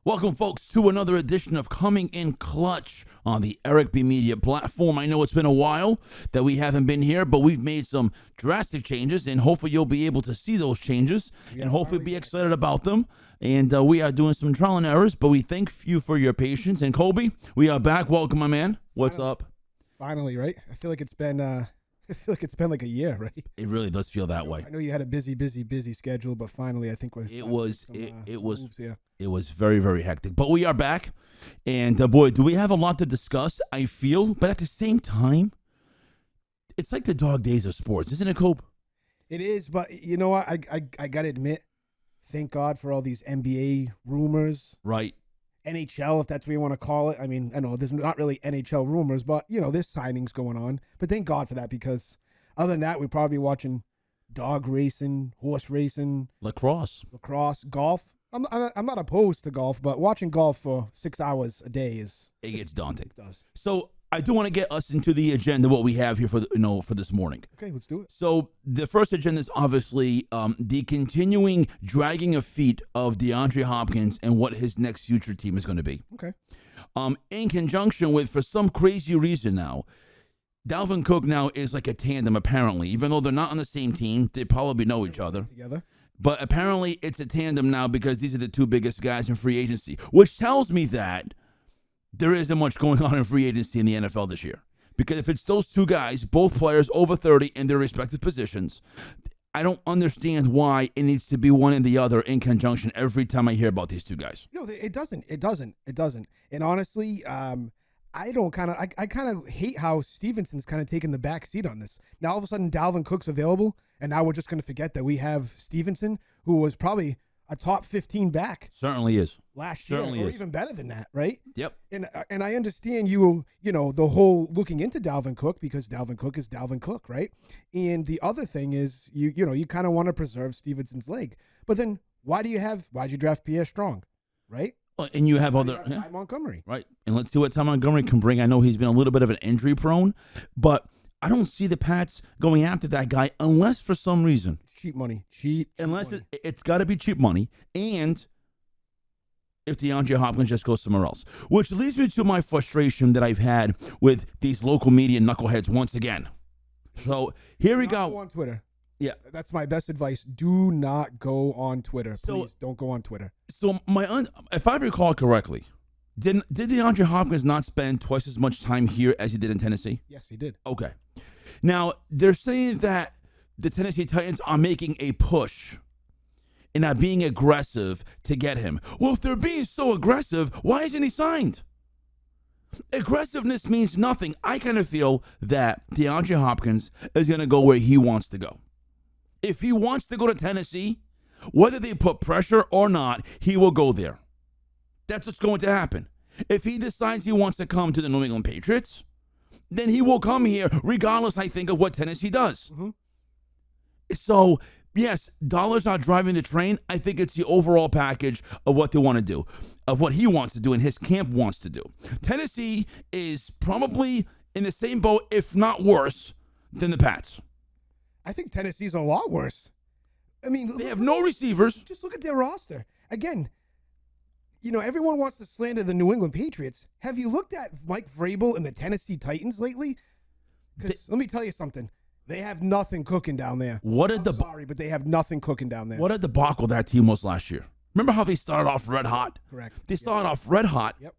Welcome, folks, to another edition of Coming in Clutch on the Eric B. Media platform. I know it's been a while that we haven't been here, but we've made some drastic changes, and hopefully you'll be able to see those changes and hopefully be excited about them. And we are doing some trial and errors, but we thank you for your patience. And Colby, we are back. Welcome, my man. What's up? Finally, right? I feel like it's been like a year, right? It really does feel that way. I know you had a busy schedule, but finally, I think It was very, very hectic. But we are back, and boy, do we have a lot to discuss. I feel, but at the same time, it's like the dog days of sports, isn't it, Cope? It is, but you know what? I gotta admit, thank God for all these NBA rumors, Right. NHL, if that's what you want to call it. I mean, I know there's not really NHL rumors, but you know, there's signings going on. But thank God for that, because other than that, we'd probably be watching dog racing, horse racing, Lacrosse, golf. I'm not opposed to golf, but watching golf for 6 hours a day it gets daunting. It does. So I do want to get us into the agenda, what we have here for for this morning. Okay, let's do it. So the first agenda is obviously the continuing dragging of feet of DeAndre Hopkins and what his next future team is going to be. Okay. In conjunction with, for some crazy reason now, Dalvin Cook now is like a tandem, apparently. Even though they're not on the same team, they probably know each other. Together. But apparently it's a tandem now because these are the two biggest guys in free agency, which tells me that there isn't much going on in free agency in the NFL this year. Because if it's those two guys, both players over 30 in their respective positions, I don't understand why it needs to be one and the other in conjunction every time I hear about these two guys. No, it doesn't. And honestly, I kind of hate how Stevenson's kind of taking the back seat on this. Now all of a sudden Dalvin Cook's available, and now we're just going to forget that we have Stevenson, who was probably a top 15 back. Certainly is. Last year, or even better than that, right? Yep. And I understand you know, the whole looking into Dalvin Cook, because Dalvin Cook is Dalvin Cook, right? And the other thing is you kind of want to preserve Stevenson's leg. But then why'd you draft Pierre Strong, right? And you have other Ty Montgomery, right? And let's see what Ty Montgomery can bring. I know he's been a little bit of an injury prone, but I don't see the Pats going after that guy unless for some reason cheap money, unless money. It's got to be cheap money, and if DeAndre Hopkins just goes somewhere else, which leads me to my frustration that I've had with these local media knuckleheads once again. So here we go. Go on Twitter. Yeah, that's my best advice. Do not go on Twitter. Please don't go on Twitter. So if I recall correctly, did DeAndre Hopkins not spend twice as much time here as he did in Tennessee? Yes, he did. Okay. Now they're saying that the Tennessee Titans are making a push and are being aggressive to get him. Well, if they're being so aggressive, why isn't he signed? Aggressiveness means nothing. I kind of feel that DeAndre Hopkins is going to go where he wants to go. If he wants to go to Tennessee, whether they put pressure or not, he will go there. That's what's going to happen. If he decides he wants to come to the New England Patriots, then he will come here regardless, I think, of what Tennessee does. Mm-hmm. So, yes, dollars are driving the train. I think it's the overall package of what they want to do, of what he wants to do and his camp wants to do. Tennessee is probably in the same boat, if not worse, than the Pats. I think Tennessee's a lot worse. I mean, they have no receivers. Just look at their roster. Again, you know, everyone wants to slander the New England Patriots. Have you looked at Mike Vrabel and the Tennessee Titans lately? Because let me tell you something. They have nothing cooking down there. Sorry, but they have nothing cooking down there. What a debacle that team was last year. Remember how they started off red hot? Correct. They started off red hot. Yep.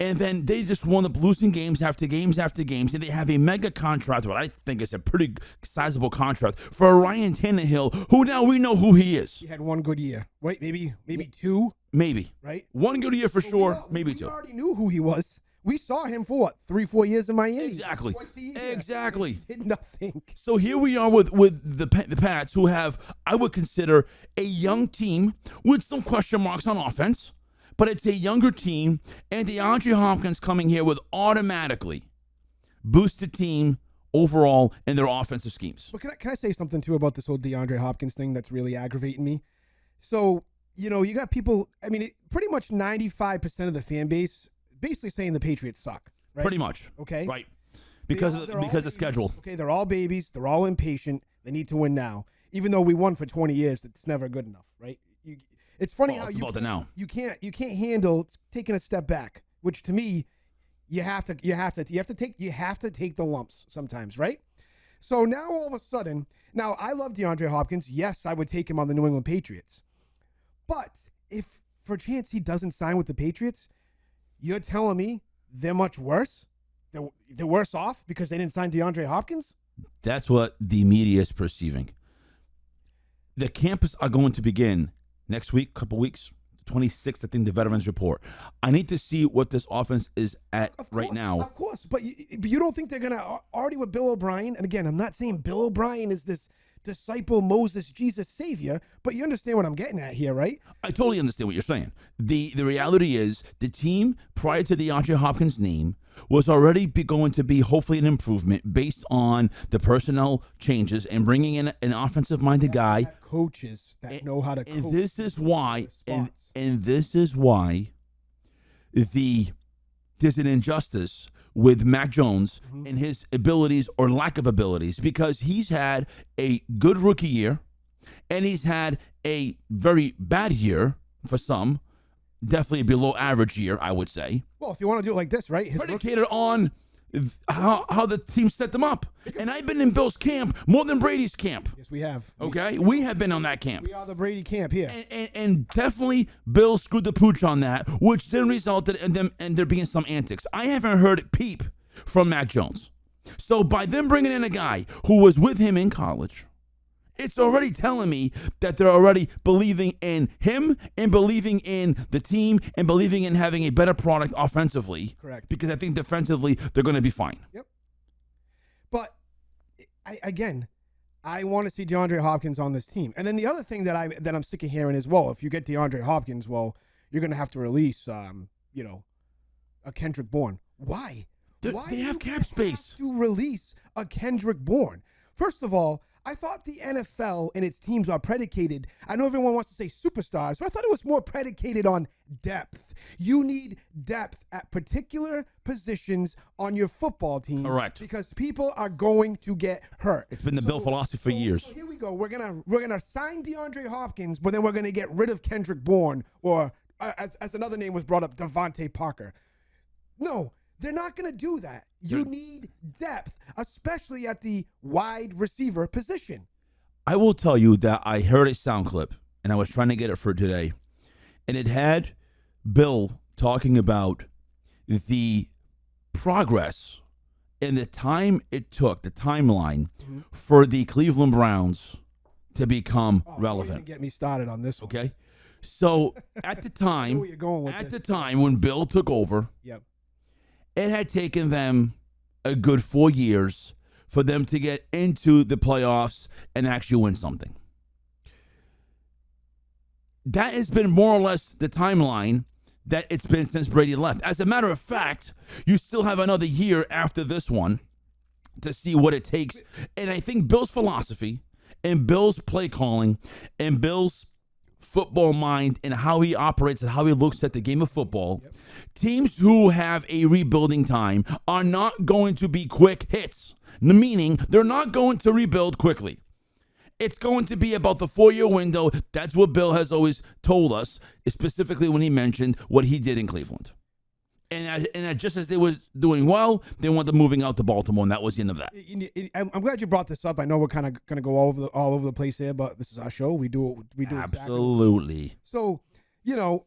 And then they just wound up losing games after games after games. And they have a mega contract, what I think is a pretty sizable contract, for Ryan Tannehill, who now we know who he is. He had one good year. Wait, maybe two? Maybe. Right? One good year for sure, maybe two. We already knew who he was. We saw him for what, 3-4 years in Miami. Exactly. Exactly. He did nothing. So here we are with the Pats, who have, I would consider, a young team with some question marks on offense. But it's a younger team, and DeAndre Hopkins coming here would automatically boost the team overall in their offensive schemes. But can I say something, too, about this whole DeAndre Hopkins thing that's really aggravating me? So, you know, you got people, I mean, pretty much 95% of the fan base basically saying the Patriots suck. Right? Pretty much. Okay. Right. Because of schedule. Okay, they're all babies. They're all impatient. They need to win now. Even though we won for 20 years, it's never good enough, right? It's funny Well, how it's about it now. you can't handle taking a step back, which to me you have to take the lumps sometimes, right? So now all of a sudden, now I love DeAndre Hopkins. Yes, I would take him on the New England Patriots. But if for chance he doesn't sign with the Patriots, you're telling me they're much worse? They're worse off because they didn't sign DeAndre Hopkins? That's what the media is perceiving. The camps are going to begin next week, couple weeks. 26th, I think, the veterans report. I need to see what this offense is at right now. Of course, but you don't think they're going to already with Bill O'Brien? And again, I'm not saying Bill O'Brien is this disciple Moses Jesus savior, but you understand what I'm getting at here, right? I totally understand what you're saying. The reality is the team prior to the DeAndre Hopkins name was already going to be hopefully an improvement based on the personnel changes and bringing in an offensive-minded guy. Coaches that know how to coach. And this is why, and this is why there's an injustice with Mac Jones and his abilities or lack of abilities, because he's had a good rookie year and he's had a very bad year for some, definitely a below average year, I would say. Well, if you want to do it like this, right? Predicated on how the team set them up. And I've been in Bill's camp more than Brady's camp. Yes, we have. Okay? We have been on that camp. We are the Brady camp here. And definitely Bill screwed the pooch on that, which then resulted in them and there being some antics. I haven't heard it peep from Mac Jones. So by them bringing in a guy who was with him in college, it's already telling me that they're already believing in him and believing in the team and believing in having a better product offensively. Correct. Because I think defensively they're going to be fine. Yep. But I want to see DeAndre Hopkins on this team. And then the other thing that I'm sick of hearing is, well, if you get DeAndre Hopkins, well, you're going to have to release, a Kendrick Bourne. Why? Why they have cap space. Have to release a Kendrick Bourne? First of all, I thought the NFL and its teams are predicated. I know everyone wants to say superstars, but I thought it was more predicated on depth. You need depth at particular positions on your football team. Correct. Because people are going to get hurt. It's been the Bill philosophy for years. So here we go. We're gonna sign DeAndre Hopkins, but then we're gonna get rid of Kendrick Bourne, or as another name was brought up, Devontae Parker. No. They're not going to do that. You need depth, especially at the wide receiver position. I will tell you that I heard a sound clip, and I was trying to get it for today, and it had Bill talking about the progress and the time it took, the timeline for the Cleveland Browns to become relevant. Don't even get me started on this one. Okay? So at the time, when Bill took over, yep. It had taken them a good 4 years for them to get into the playoffs and actually win something. That has been more or less the timeline that it's been since Brady left. As a matter of fact, you still have another year after this one to see what it takes. And I think Bill's philosophy and Bill's play calling and Bill's football mind and how he operates and how he looks at the game of football, teams who have a rebuilding time are not going to be quick hits, meaning they're not going to rebuild quickly. It's going to be about the 4-year window. That's what Bill has always told us, specifically when he mentioned what he did in Cleveland. And just as they was doing well, they wound up moving out to Baltimore, and that was the end of that. I'm glad you brought this up. I know we're kind of going to go all over the place here, but this is our show. We do Absolutely. Exactly. So,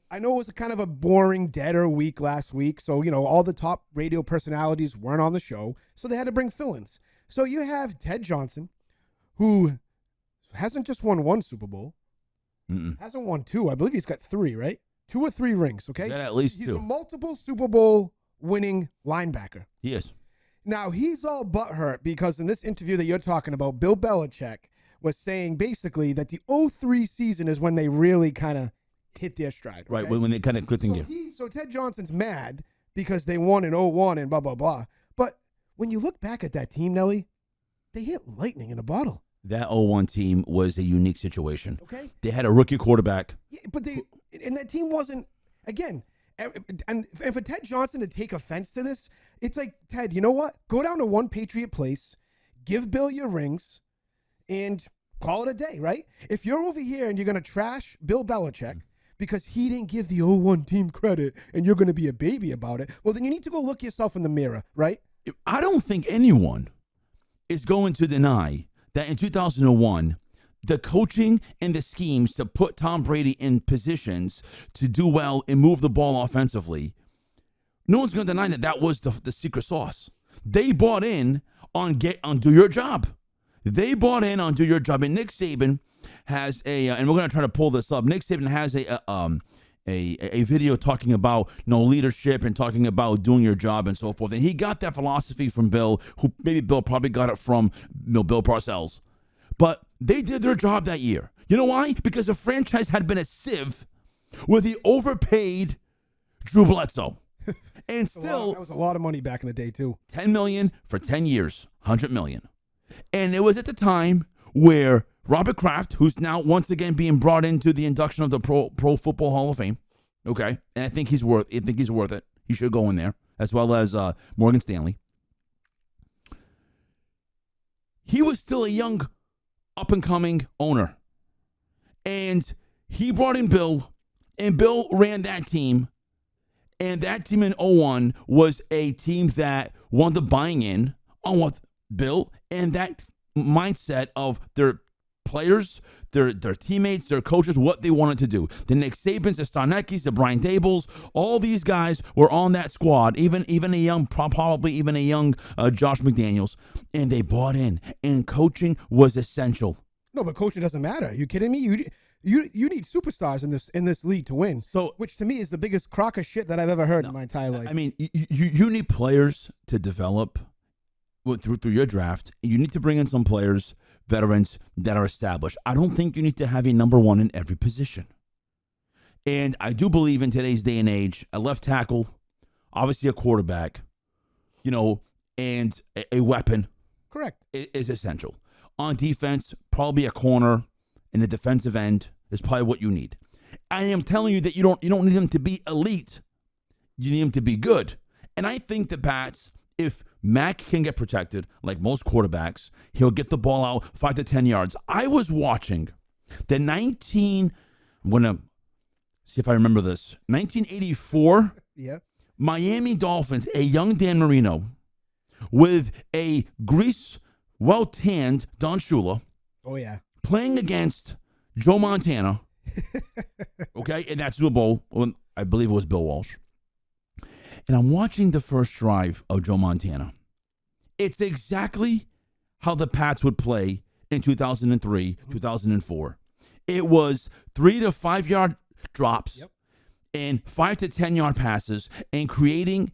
I know it was kind of a boring, deader week last week. So, all the top radio personalities weren't on the show, so they had to bring fill-ins. So you have Ted Johnson, who hasn't just won one Super Bowl, hasn't won two. I believe he's got 3, right? 2 or 3 rings, okay? At least 2. He's a multiple Super Bowl winning linebacker. He is. Now, he's all butthurt because in this interview that you're talking about, Bill Belichick was saying basically that the 2003 season is when they really kind of hit their stride. Okay? Right, when they kind of clicked in gear. So Ted Johnson's mad because they won in 2001 and blah, blah, blah. But when you look back at that team, Nelly, they hit lightning in a bottle. That 2001 team was a unique situation. Okay. They had a rookie quarterback. Yeah, but that team wasn't, again, and for Ted Johnson to take offense to this, it's like, Ted, you know what? Go down to one Patriot place, give Bill your rings, and call it a day, right? If you're over here and you're going to trash Bill Belichick because he didn't give the 0-1 team credit and you're going to be a baby about it, well, then you need to go look yourself in the mirror, right? I don't think anyone is going to deny that in 2001, the coaching and the schemes to put Tom Brady in positions to do well and move the ball offensively, no one's going to deny that that was the secret sauce. They bought in on do your job. They bought in on do your job. And Nick Saban has and we're going to try to pull this up. Nick Saban has a video talking about leadership and talking about doing your job and so forth. And he got that philosophy from Bill, who maybe Bill probably got it from Bill Parcells. But they did their job that year. You know why? Because the franchise had been a sieve with the overpaid Drew Bledsoe. And still, that was a lot of money back in the day too. $10 million for 10 years, $100 million. And it was at the time where Robert Kraft, who's now once again being brought into the induction of the Pro Football Hall of Fame, okay, and I think he's worth it. He should go in there, as well as Morgan Stanley. He was still a young, up-and-coming owner. And he brought in Bill, and Bill ran that team. And that team in 01 was a team that wanted buying in on what Bill and that mindset of their players, their teammates, their coaches, what they wanted to do. The Nick Sabans, the Starneckis, the Brian Dables, all these guys were on that squad, even a young, probably even a young Josh McDaniels, and they bought in, and coaching was essential. No, but coaching doesn't matter. Are you kidding me? You need superstars in this league to win. So, which to me is the biggest crock of shit that I've ever heard in my entire life. I mean, you need players to develop through your draft. You need to bring in some players, veterans that are established. I don't think you need to have a number one in every position. And I do believe in today's day and age, a left tackle, obviously a quarterback, and a weapon. Correct. Is essential. On defense, probably a corner and a defensive end is probably what you need. I am telling you that you don't need them to be elite. You need them to be good. And I think the Pats, if Mac can get protected, like most quarterbacks, he'll get the ball out 5 to 10 yards. I was watching the I'm going to see if I remember this, 1984 Miami Dolphins, a young Dan Marino with a grease, well-tanned Don Shula. Oh, yeah. Playing against Joe Montana, okay, in that Super Bowl, I believe it was Bill Walsh. And I'm watching the first drive of Joe Montana. It's exactly how the Pats would play in 2003, 2004. It was 3 to 5 yard drops and 5 to 10 yard passes and creating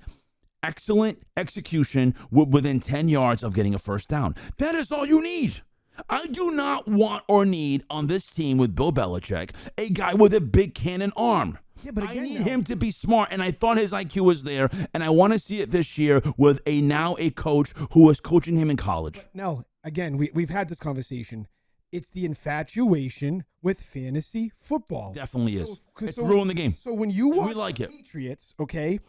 excellent execution within 10 yards of getting a first down. That is all you need. I do not want or need on this team with Bill Belichick a guy with a big cannon arm. Yeah, but again, I need him to be smart, and I thought his IQ was there, and I want to see it this year with a coach who was coaching him in college. But no, again, we've had this conversation. It's the infatuation with fantasy football. Definitely is. It's ruined the game. So when you watch we like the it. Patriots, okay,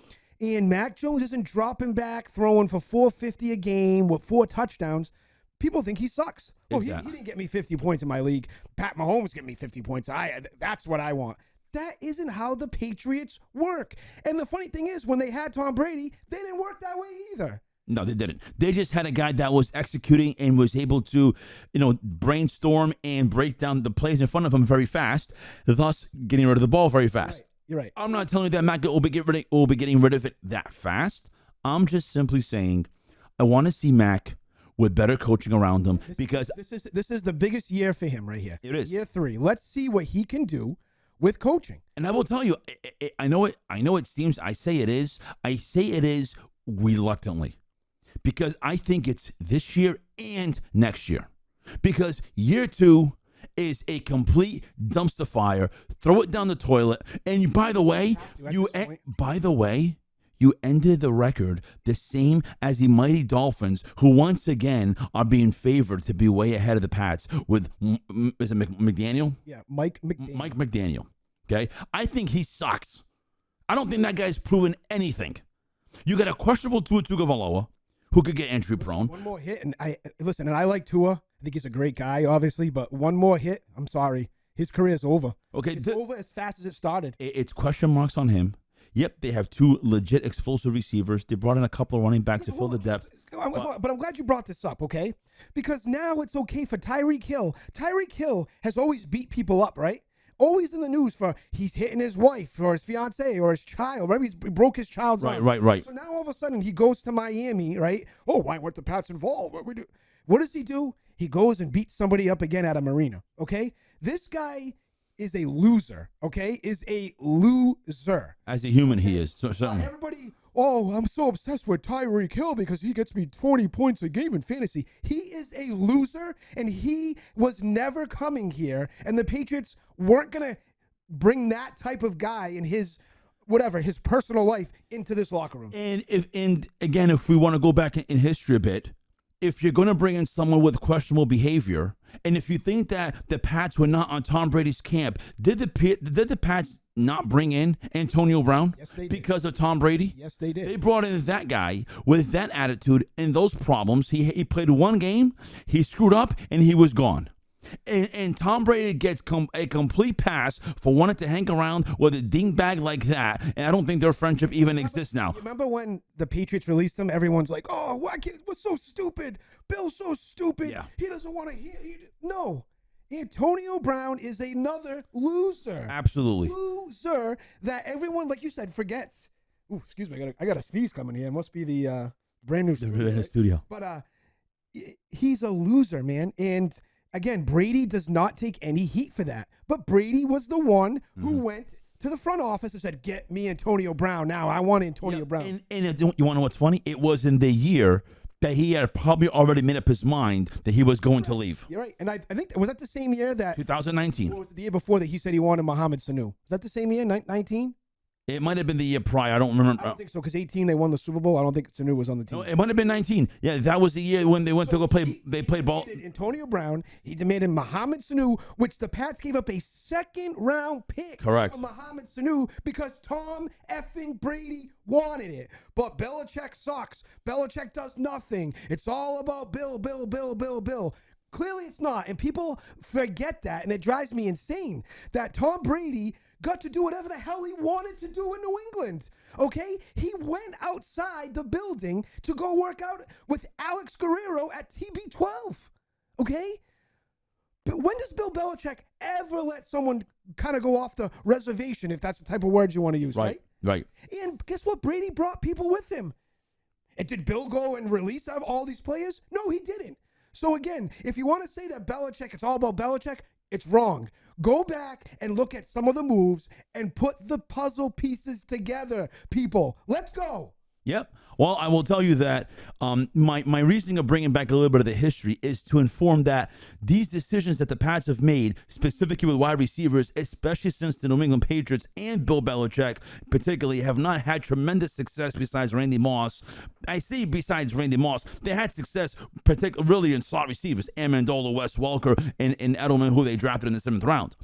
and Mac Jones isn't dropping back, throwing for 450 a game with 4 touchdowns, people think he sucks. Well, exactly. he didn't get me 50 points in my league. Pat Mahomes get me 50 points. That's what I want. That isn't how the Patriots work. And the funny thing is, when they had Tom Brady, they didn't work that way either. No, they didn't. They just had a guy that was executing and was able to, brainstorm and break down the plays in front of him very fast, thus getting rid of the ball very fast. Right. You're right. I'm not telling you that Mac will be getting rid of it that fast. I'm just simply saying I want to see Mac with better coaching around him because this is the biggest year for him right here. It is. Year 3. Let's see what he can do with coaching. And I will tell you, I know it seems I say it is reluctantly. Because I think it's this year and next year. Because year 2 is a complete dumpster fire. Throw it down the toilet. And by the way, you ended the record the same as the mighty Dolphins, who once again are being favored to be way ahead of the Pats with, is it McDaniel? Yeah, Mike McDaniel. Mike McDaniel, okay? I think he sucks. I don't think that guy's proven anything. You got a questionable Tua Tagovailoa, who could get injury prone. One more hit, and I like Tua. I think he's a great guy, obviously, but one more hit, I'm sorry. his career's over. Okay, It's over as fast as it started. it's question marks on him. Yep, they have 2 legit explosive receivers. They brought in a couple of running backs to fill the depth. But I'm glad you brought this up, okay? Because now it's okay for Tyreek Hill. Tyreek Hill has always beat people up, right? Always in the news for he's hitting his wife or his fiance or his child. Right? He broke his child's arm. Right. So now all of a sudden he goes to Miami, right? Oh, why weren't the Pats involved? What we do? What does he do? He goes and beats somebody up again at a marina. Okay, this guy is a loser. Okay, is a loser. As a human, he is. So, certainly. Everybody, oh, I'm so obsessed with Tyreek Hill because he gets me 20 points a game in fantasy. He is a loser, and he was never coming here, and the Patriots weren't going to bring that type of guy in his personal life into this locker room. And again, if we want to go back in history a bit, if you're going to bring in someone with questionable behavior, and if you think that the Pats were not on Tom Brady's camp, did the Pats not bring in Antonio Brown because of Tom Brady? Yes, they did. They brought in that guy with that attitude and those problems. He played one game, he screwed up, and he was gone. And Tom Brady gets a complete pass for wanting to hang around with a dingbag like that. And I don't think their friendship even exists now. Remember when the Patriots released him? Everyone's like, oh, what's so stupid? Bill's so stupid. Yeah. He doesn't want to hear. No. Antonio Brown is another loser. Absolutely. Loser that everyone, like you said, forgets. Ooh, excuse me. I got a sneeze coming here. It must be the brand new studio. But he's a loser, man. And again, Brady does not take any heat for that. But Brady was the one who went to the front office and said, get me Antonio Brown now. I want Antonio Brown. And you want to know what's funny? It was in the year that he had probably already made up his mind that he was going to leave. You're right. And I think, was that the same year that? 2019. Or was it the year before that he said he wanted Mohamed Sanu? Was that the same year, 19? It might have been the year prior. I don't remember. I don't think so, because 18 they won the Super Bowl. I don't think Sanu was on the team. No, it might have been 19. Yeah, that was the year when they went to go play. They played ball. Antonio Brown. He demanded Mohamed Sanu, which the Pats gave up a second-round pick. Correct. For Mohamed Sanu because Tom effing Brady wanted it. But Belichick sucks. Belichick does nothing. It's all about Bill. Clearly it's not, and people forget that, and it drives me insane that Tom Brady got to do whatever the hell he wanted to do in New England, okay? He went outside the building to go work out with Alex Guerrero at TB12, okay? But when does Bill Belichick ever let someone kind of go off the reservation, if that's the type of words you want to use, right? Right. And guess what? Brady brought people with him. And did Bill go and release all these players? No, he didn't. So again, if you want to say that Belichick, it's all about Belichick, it's wrong. Go back and look at some of the moves and put the puzzle pieces together, people. Let's go. Yep. Well, I will tell you that my reasoning of bringing back a little bit of the history is to inform that these decisions that the Pats have made, specifically with wide receivers, especially since the New England Patriots and Bill Belichick particularly have not had tremendous success besides Randy Moss. I say besides Randy Moss, they had success really in slot receivers, Amendola, Wes Welker, and Edelman, who they drafted in the 7th round.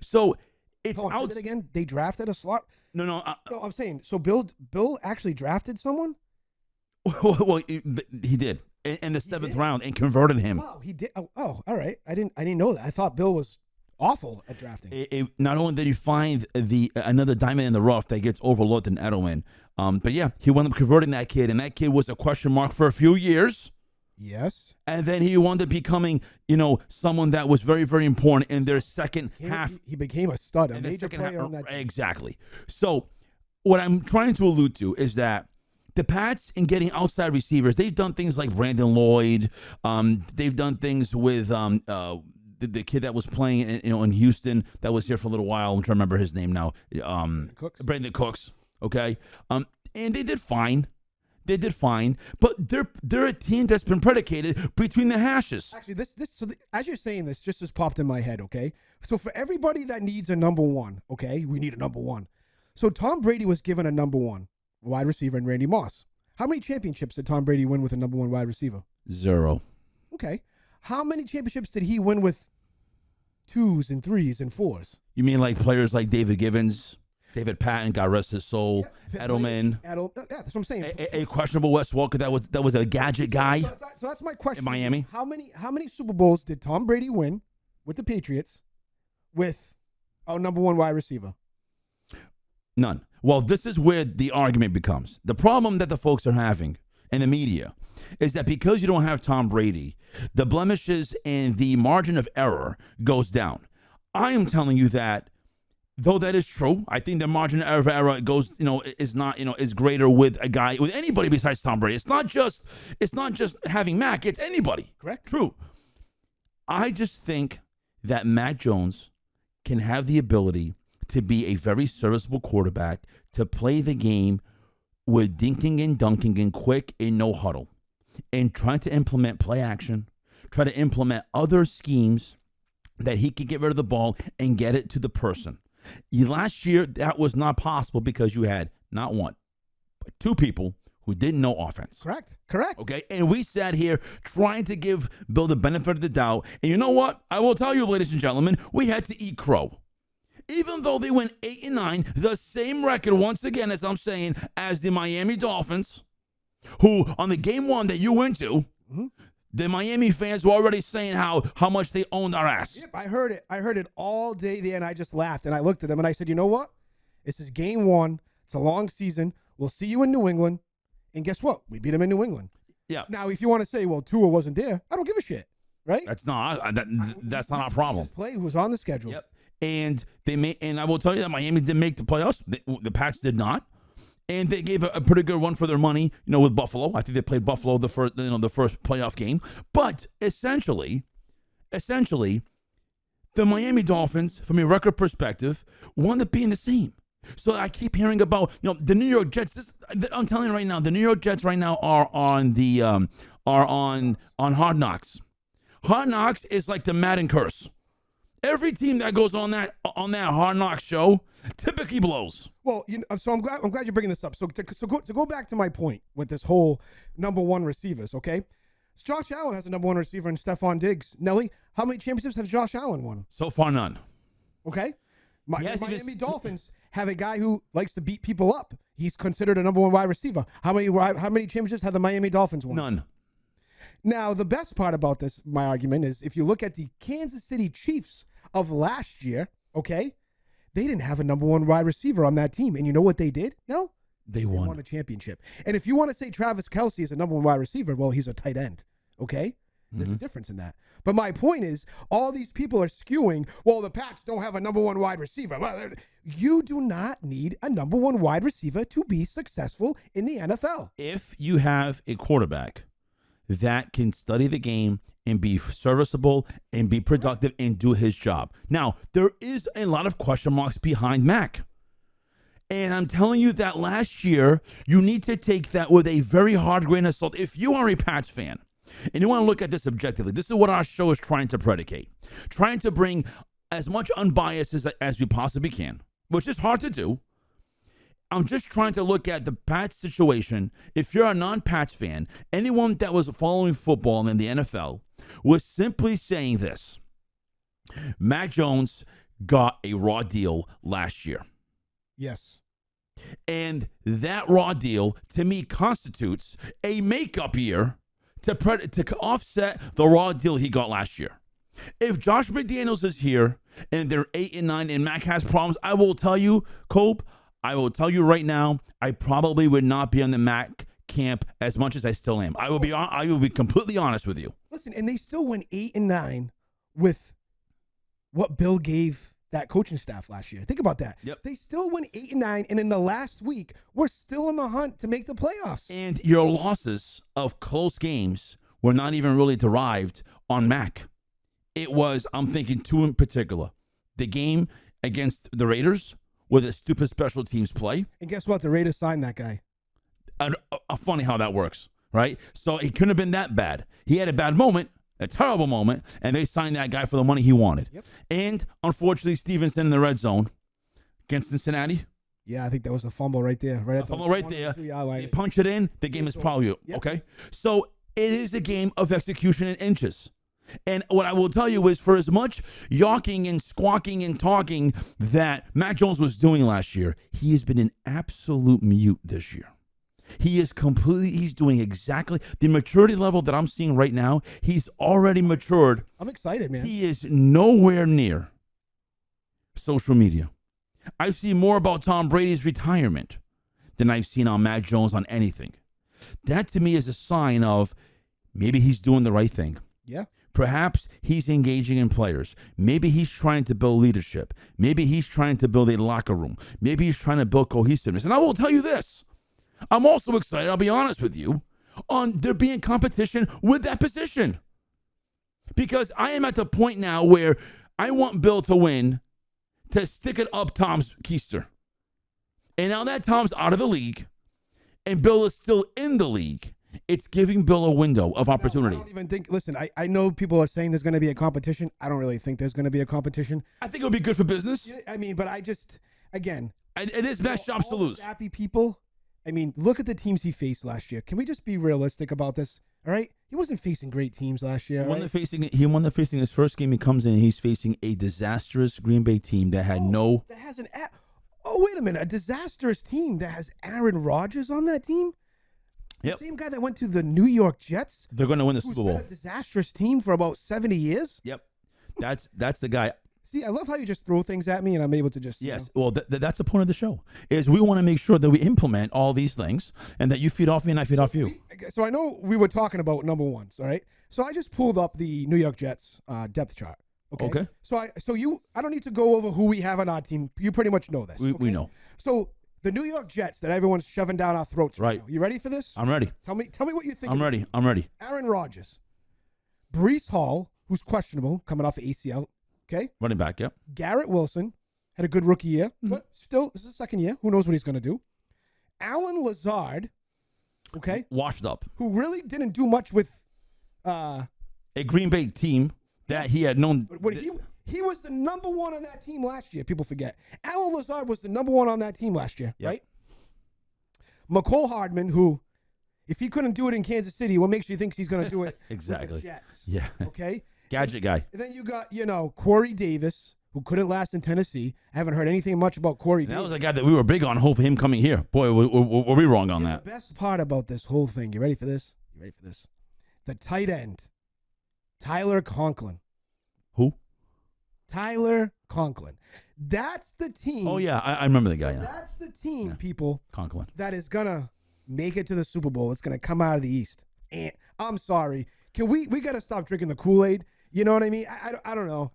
So it's out again. They drafted a slot. No, I'm saying, so Bill actually drafted someone? Well, he did in the 7th round and converted him. Wow, he did. Oh, all right. I didn't know that. I thought Bill was awful at drafting. Not only did he find another diamond in the rough that gets overlooked in Edelman, but yeah, he wound up converting that kid, and that kid was a question mark for a few years. Yes. And then he wound up becoming, someone that was very, very important in their second half. He became a stud, a major player on that team. Exactly. So what I'm trying to allude to is that the Pats, in getting outside receivers, they've done things like Brandon Lloyd. They've done things with the kid that was playing in Houston that was here for a little while. I'm trying to remember his name now. Brandon Cooks. Okay. And they did fine. But they're a team that's been predicated between the hashes. Actually, as you're saying this, just popped in my head, okay? So for everybody that needs a number one, okay, we need a number one. So Tom Brady was given a number one wide receiver in Randy Moss. How many championships did Tom Brady win with a number one wide receiver? 0. Okay. How many championships did he win with 2s and 3s and 4s? You mean like players like David Givens? David Patton, God rest his soul. Yeah, Edelman. Yeah, that's what I'm saying. A questionable Wes Welker that was a gadget guy. So that's my question. In Miami. How many Super Bowls did Tom Brady win with the Patriots with our number one wide receiver? None. Well, this is where the argument becomes. The problem that the folks are having in the media is that because you don't have Tom Brady, the blemishes and the margin of error goes down. I am telling you that, though that is true, I think the margin of error goes, is not, is greater with a guy, with anybody besides Tom Brady. It's not just having Mac, it's anybody. Correct. True. I just think that Mac Jones can have the ability to be a very serviceable quarterback, to play the game with dinking and dunking and quick and no huddle, and trying to implement play action, try to implement other schemes that he can get rid of the ball and get it to the person. Last year, that was not possible because you had not one, but two people who didn't know offense. Correct. Okay, and we sat here trying to give Bill the benefit of the doubt. And you know what? I will tell you, ladies and gentlemen, we had to eat crow. Even though they went 8-9, the same record, once again, as I'm saying, as the Miami Dolphins, who on the game one that you went to, the Miami fans were already saying how much they owned our ass. Yep, I heard it. I heard it all day there, and I just laughed. And I looked at them, and I said, you know what? This is game one. It's a long season. We'll see you in New England. And guess what? We beat them in New England. Yeah. Now, if you want to say, well, Tua wasn't there, I don't give a shit, right? That's not that's not our problem. Play who was on the schedule. Yep. And I will tell you that Miami didn't make the playoffs. The Pats did not, and they gave a pretty good run for their money. With Buffalo, I think they played Buffalo the first playoff game. But essentially, the Miami Dolphins, from a record perspective, wound up being the same. So I keep hearing about the New York Jets. I'm telling you right now, the New York Jets right now are on the on Hard Knocks. Hard Knocks is like the Madden curse. Every team that goes on that Hard Knocks show typically blows. Well, so I'm glad you're bringing this up. So to go back to my point with this whole number one receivers, okay? So Josh Allen has a number one receiver in Stephon Diggs. Nelly, how many championships has Josh Allen won? So far, none. Okay, Miami Dolphins have a guy who likes to beat people up. He's considered a number one wide receiver. How many championships have the Miami Dolphins won? None. Now, the best part about this, my argument, is if you look at the Kansas City Chiefs of last year, okay, they didn't have a number one wide receiver on that team. And you know what they did? No? They won a championship. And if you want to say Travis Kelce is a number one wide receiver, well, he's a tight end, okay? There's a difference in that. But my point is, all these people are skewing, well, the Pats don't have a number one wide receiver. Well, you do not need a number one wide receiver to be successful in the NFL. If you have a quarterback that can study the game and be serviceable and be productive and do his job. Now, there is a lot of question marks behind Mac. And I'm telling you that last year, you need to take that with a very hard grain of salt. If you are a Pats fan and you want to look at this objectively, this is what our show is trying to predicate. Trying to bring as much unbiased as we possibly can, which is hard to do. I'm just trying to look at the Pats situation. If you're a non-Pats fan, anyone that was following football in the NFL was simply saying this. Mac Jones got a raw deal last year. Yes. And that raw deal, to me, constitutes a makeup year to offset the raw deal he got last year. If Josh McDaniels is here and they're 8-9 and Mac has problems, I will tell you, Cope, I will tell you right now, I probably would not be on the Mac camp as much as I still am. I will be completely honest with you. Listen, and they still went 8-9 with what Bill gave that coaching staff last year. Think about that. Yep. They still went 8-9, and in the last week, we're still in the hunt to make the playoffs. And your losses of close games were not even really derived on Mac. It was, I'm thinking two in particular. The game against the Raiders, with a stupid special teams play. And guess what? The Raiders signed that guy. Funny how that works, right? So it couldn't have been that bad. He had a bad moment, a terrible moment, and they signed that guy for the money he wanted. Yep. And unfortunately, Stevenson in the red zone against Cincinnati. Yeah, I think that was a fumble right there. A fumble right there. They punch it in. The game is probably okay. So it is a game of execution in inches. And what I will tell you is, for as much yawking and squawking and talking that Mac Jones was doing last year, he has been an absolute mute this year. He's doing exactly the maturity level that I'm seeing right now. He's already matured. I'm excited, man. He is nowhere near social media. I've seen more about Tom Brady's retirement than I've seen on Mac Jones on anything. That to me is a sign of maybe he's doing the right thing. Yeah. Perhaps he's engaging in players. Maybe he's trying to build leadership. Maybe he's trying to build a locker room. Maybe he's trying to build cohesiveness. And I will tell you this. I'm also excited, I'll be honest with you, on there being competition with that position. Because I am at the point now where I want Bill to win, to stick it up Tom's keister. And now that Tom's out of the league and Bill is still in the league, it's giving Bill a window of opportunity. I don't even think, listen, I know people are saying there's going to be a competition. I don't really think there's going to be a competition. I think it'll be good for business. I mean, but I just, again. It is best jobs to lose. Happy people. I mean, look at the teams he faced last year. Can we just be realistic about this? All right? He wasn't facing great teams last year. He won the facing his first game. He comes in and he's facing a disastrous Green Bay team that had that has an. Oh, wait a minute. A disastrous team that has Aaron Rodgers on that team? Yep. The same guy that went to the New York Jets. They're going to win the Super Bowl. Been a disastrous team for about 70 years. Yep. That's the guy. See, I love how you just throw things at me and I'm able to just. Yes. Well, that's the point of the show, is we want to make sure that we implement all these things and that you feed off me and I feed off you. So I know we were talking about number ones, all right? So I just pulled up the New York Jets depth chart. Okay. So I don't need to go over who we have on our team. You pretty much know this. We know. So the New York Jets that everyone's shoving down our throats right now. You ready for this? I'm ready. Tell me what you think. I'm ready. Aaron Rodgers, Breece Hall, who's questionable, coming off the ACL. Okay. Running back, yep. Garrett Wilson had a good rookie year, but still, this is the second year. Who knows what he's going to do? Alan Lazard, okay. Washed up. Who really didn't do much with a Green Bay team that he had known. He was the number one on that team last year. People forget. Alan Lazard was the number one on that team last year, right? McCole Hardman, who, if he couldn't do it in Kansas City, what makes you think he's going to do it exactly. with the Jets? Yeah. Okay. Gadget guy. And then you got, Corey Davis, who couldn't last in Tennessee. I haven't heard anything much about Corey Davis. That was a guy that we were big on, hope for him coming here. Boy, were we wrong on that. The best part about this whole thing, you ready for this? The tight end, Tyler Conklin. Who? Tyler Conklin. That's the team. Oh, yeah. I remember the guy. So that's the team, people. Conklin. That is going to make it to the Super Bowl. It's going to come out of the East. And I'm sorry. Can we got to stop drinking the Kool-Aid? You know what I mean? I don't know.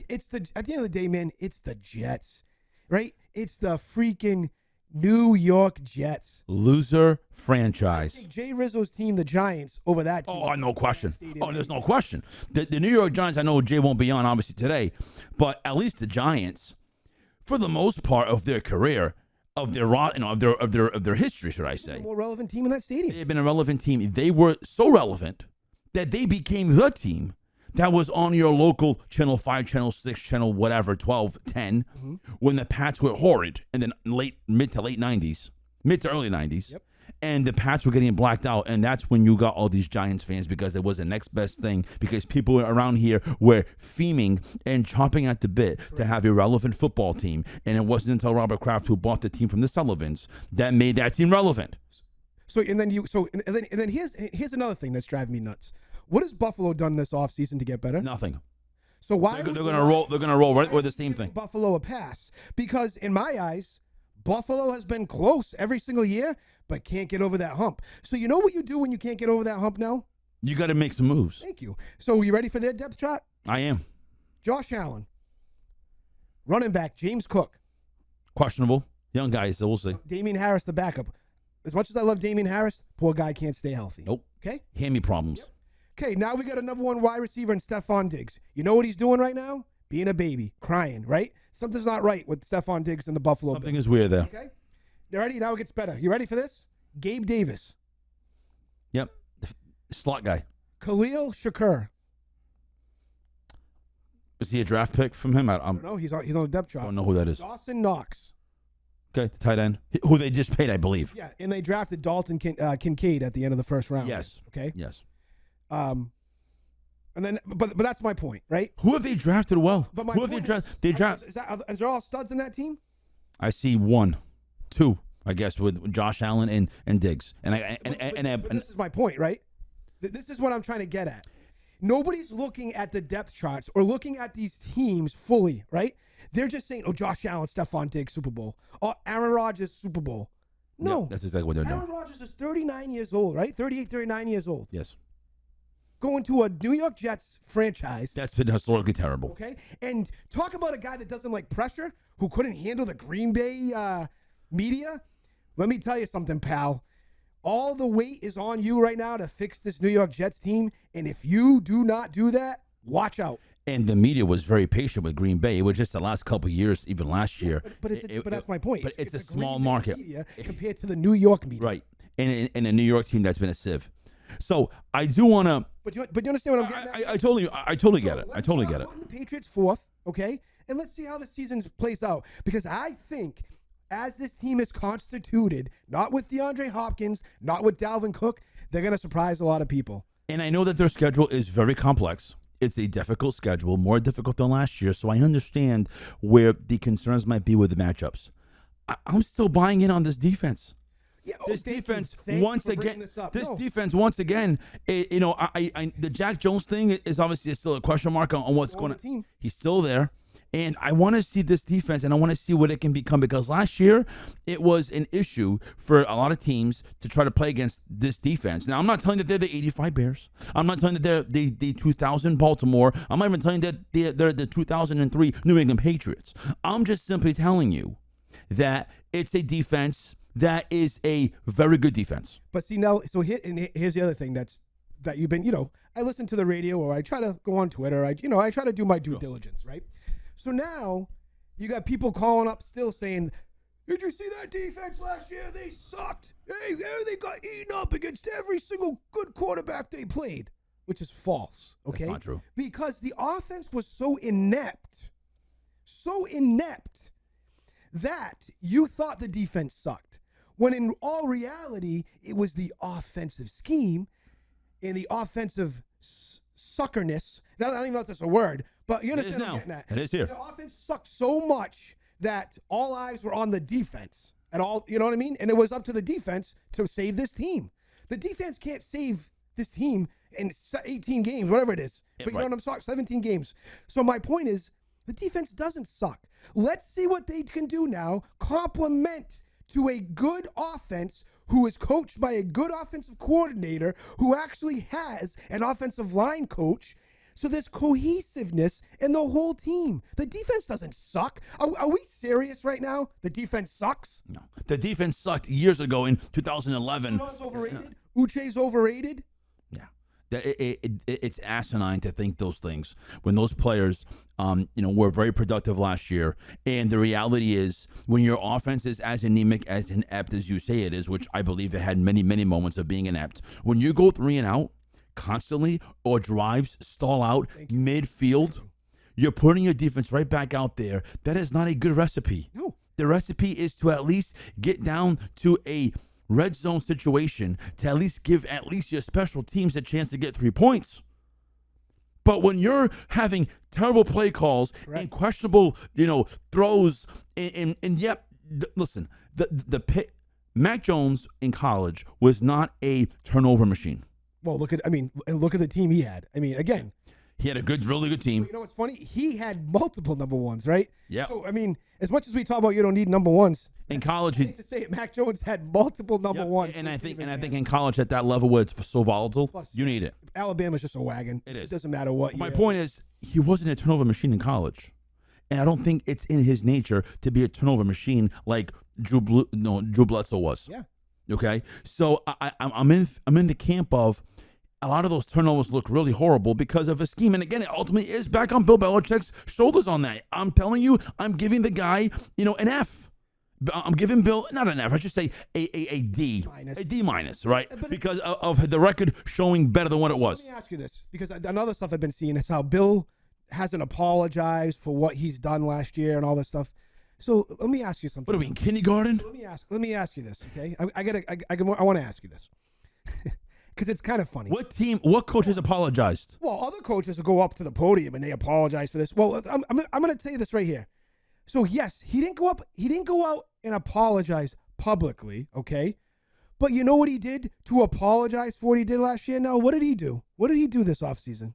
It's at the end of the day, man, it's the Jets, right? It's the freaking New York Jets. Loser franchise. I take Jay Rizzo's team, the Giants, over that team. Oh, no question. There's no question. The New York Giants, I know Jay won't be on, obviously, today, but at least the Giants, for the most part of their career, of their history, should I say. The more relevant team in that stadium. They've been a relevant team. They were so relevant that they became the team that was on your local Channel 5, Channel 6, Channel whatever, 12, 10, when the Pats were horrid, and then mid to early 90s. Yep. And the Pats were getting blacked out, and that's when you got all these Giants fans, because it was the next best thing, because people around here were fiending and chomping at the bit to have a relevant football team, and it wasn't until Robert Kraft, who bought the team from the Sullivans, that made that team relevant. And then here's another thing that's driving me nuts. What has Buffalo done this offseason to get better? Nothing. So why they're going to roll? They're going to roll right with the same thing. Buffalo a pass, because in my eyes, Buffalo has been close every single year, but can't get over that hump. So you know what you do when you can't get over that hump now? You got to make some moves. Thank you. So you ready for their depth chart? I am. Josh Allen, running back James Cook, questionable, young guy, so we'll see. Damian Harris, the backup. As much as I love Damian Harris, poor guy can't stay healthy. Nope. Okay. Hammy problems. Yep. Okay, now we got a number one wide receiver in Stephon Diggs. You know what he's doing right now? Being a baby, crying, right? Something's not right with Stephon Diggs and the Buffalo Something is weird there. Okay? You ready? Now it gets better. You ready for this? Gabe Davis. Yep. Slot guy. Khalil Shakur. Is he a draft pick from him? I don't know. He's on the depth chart. I don't know who that is. Dawson Knox. Okay, the tight end. Who they just paid, I believe. Yeah, and they drafted Dalton Kincaid at the end of the first round. Yes. Okay? Yes. And then, but that's my point, right? Who have they drafted well? But my who have they drafted? Is there all studs in that team? I see 1, 2, I guess, with Josh Allen and Diggs. But this is my point, right? This is what I'm trying to get at. Nobody's looking at the depth charts or looking at these teams fully, right? They're just saying, oh, Josh Allen, Stephon Diggs, Super Bowl. Oh, Aaron Rodgers, Super Bowl. No. Yeah, that's exactly what they're doing. Aaron Rodgers is 39 years old, right? 38, 39 years old. Yes. Going to a New York Jets franchise. That's been historically terrible. Okay? And talk about a guy that doesn't like pressure, who couldn't handle the Green Bay media. Let me tell you something, pal. All the weight is on you right now to fix this New York Jets team. And if you do not do that, watch out. And the media was very patient with Green Bay. It was just the last couple of years, even last year. But that's my point. But it's a the small Green Bay market. media compared to the New York media. Right. And a New York team that's been a sieve. So I do want to. But you understand what I'm getting at? I totally get it. I totally get it. The Patriots fourth, okay? And let's see how the season plays out. Because I think as this team is constituted, not with DeAndre Hopkins, not with Dalvin Cook, they're going to surprise a lot of people. And I know that their schedule is very complex. It's a difficult schedule, more difficult than last year. So I understand where the concerns might be with the matchups. I'm still buying in on this defense. Yeah, This defense once again. The Jack Jones thing is obviously still a question mark on what's going on. He's still there. And I want to see this defense, and I want to see what it can become, because last year it was an issue for a lot of teams to try to play against this defense. Now, I'm not telling you that they're the 85 Bears. I'm not telling you that they're the 2000 Baltimore. I'm not even telling you that they're the 2003 New England Patriots. I'm just simply telling you that it's a defense that is a very good defense. But see, now, so here's the other thing that you've been, I listen to the radio, or I try to go on Twitter. I try to do my due diligence, right? So now you got people calling up still saying, did you see that defense last year? They sucked. Hey, they got eaten up against every single good quarterback they played, which is false, okay? That's not true. Because the offense was so inept that you thought the defense sucked, when in all reality, it was the offensive scheme and the offensive suckerness. I don't even know if that's a word, but you understand what I'm getting at. It is here. The offense sucked so much that all eyes were on the defense at all. You know what I mean? And it was up to the defense to save this team. The defense can't save this team in 18 games, whatever it is. But you know what I'm talking? 17 games. So my point is, the defense doesn't suck. Let's see what they can do now. Complement to a good offense who is coached by a good offensive coordinator who actually has an offensive line coach. So there's cohesiveness in the whole team. The defense doesn't suck. Are we serious right now? The defense sucks? No. The defense sucked years ago in 2011. Sean's overrated? Uche's overrated? Yeah. It's asinine to think those things when those players, were very productive last year. And the reality is, when your offense is as anemic, as inept as you say it is, which I believe they had many, many moments of being inept, when you go 3 and out constantly, or drives stall out midfield, you're putting your defense right back out there. That is not a good recipe. No. The recipe is to at least get down to a red zone situation, to at least give at least your special teams a chance to get 3 points. But when you're having terrible play calls and questionable, throws, and yep, listen, Mac Jones in college was not a turnover machine. Well, look at the team he had. Again, he had a really good team. You know what's funny? He had multiple number ones, right? Yeah. So, as much as we talk about you don't need number ones, in college, I hate to say it, Mac Jones had multiple number ones. And I think in college at that level where it's so volatile, you need it. Alabama's just a wagon. It is. It doesn't matter what. My point is, he wasn't a turnover machine in college, and I don't think it's in his nature to be a turnover machine like Drew Bledsoe was. Yeah. Okay. So I'm in the camp of, a lot of those turnovers look really horrible because of a scheme. And again, it ultimately is back on Bill Belichick's shoulders on that. I'm telling you, I'm giving the guy, an F. I'm giving Bill, not an F, I should say a D. Minus. A D minus, right? Because of the record showing better than what it was. Let me ask you this, because another stuff I've been seeing is how Bill hasn't apologized for what he's done last year and all this stuff. So let me ask you something. What are we, in kindergarten? Let me ask you this, okay? I want to ask you this. Because it's kind of funny. What coach has apologized? Well, other coaches will go up to the podium and they apologize for this. Well, I'm going to tell you this right here. So yes, he didn't go out and apologize publicly, okay? But you know what he did to apologize for what he did last year? Now, what did he do? What did he do this offseason?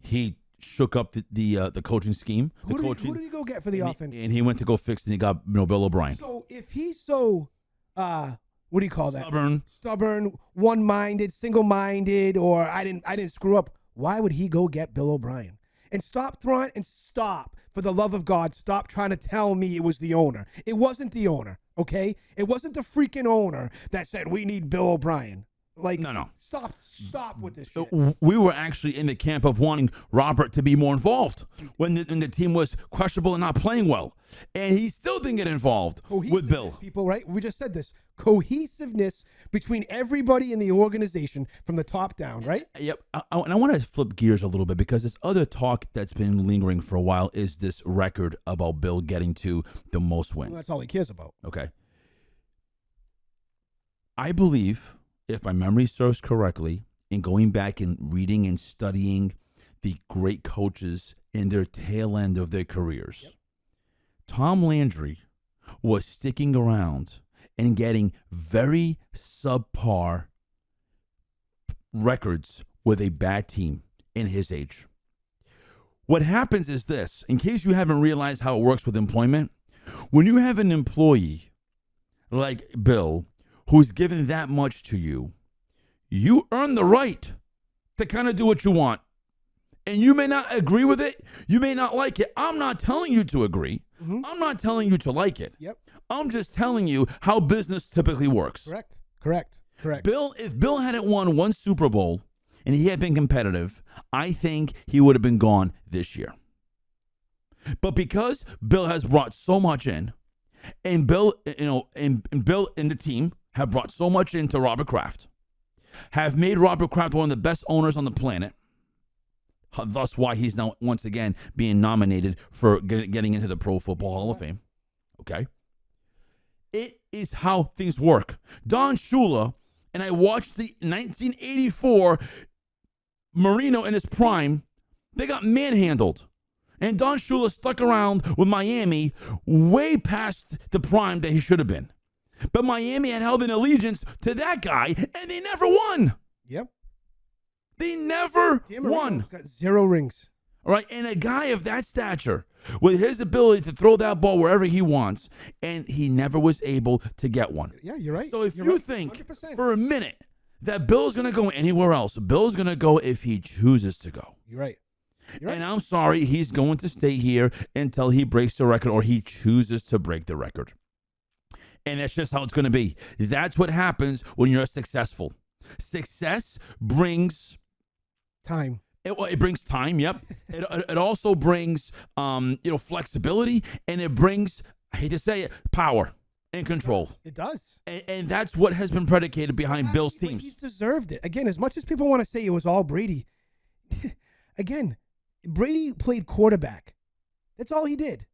He shook up the coaching scheme. The Who did he go get for the offense? And he went to go fix it, and he got Bill O'Brien. So if he's so, what do you call that? Stubborn, one-minded, single-minded, or I didn't screw up. Why would he go get Bill O'Brien? And stop, for the love of God, stop trying to tell me it was the owner. It wasn't the owner, okay? It wasn't the freaking owner that said we need Bill O'Brien. Like, no. Stop with this shit. We were actually in the camp of wanting Robert to be more involved when the team was questionable and not playing well. And he still didn't get involved with Bill. People, right? We just said this. Cohesiveness between everybody in the organization from the top down, right? Yep. And I want to flip gears a little bit because this other talk that's been lingering for a while is this record about Bill getting to the most wins. Well, that's all he cares about. Okay. I believe, if my memory serves correctly, in going back and reading and studying the great coaches in their tail end of their careers, Tom Landry was sticking around and getting very subpar records with a bad team in his age. What happens is this, in case you haven't realized how it works with employment, when you have an employee like Bill who's given that much to you, you earn the right to kind of do what you want. And you may not agree with it. You may not like it. I'm not telling you to agree. Mm-hmm. I'm not telling you to like it. Yep. I'm just telling you how business typically works. Correct. If Bill hadn't won one Super Bowl and he had been competitive, I think he would have been gone this year. But because Bill has brought so much in, and Bill, and Bill and the team have brought so much into Robert Kraft, have made Robert Kraft one of the best owners on the planet. Thus why he's now once again being nominated for getting into the Pro Football Hall of Fame. Okay? It is how things work. Don Shula, and I watched the 1984 Marino in his prime, they got manhandled. And Don Shula stuck around with Miami way past the prime that he should have been. But Miami had held an allegiance to that guy, and they never won. Yep. They never won. Got 0 rings. All right, and a guy of that stature, with his ability to throw that ball wherever he wants, and he never was able to get one. Yeah, you're right. So if you think 100%. for a minute that Bill's going to go anywhere else, Bill's going to go if he chooses to go. You're right. And I'm sorry, he's going to stay here until he breaks the record or he chooses to break the record. And that's just how it's going to be. That's what happens when you're successful. Success brings time. It brings time. Yep. It also brings flexibility, and it brings, I hate to say it, power and control. It does. And that's what has been predicated behind Bill's teams. He's deserved it. Again, as much as people want to say it was all Brady, again, Brady played quarterback. That's all he did,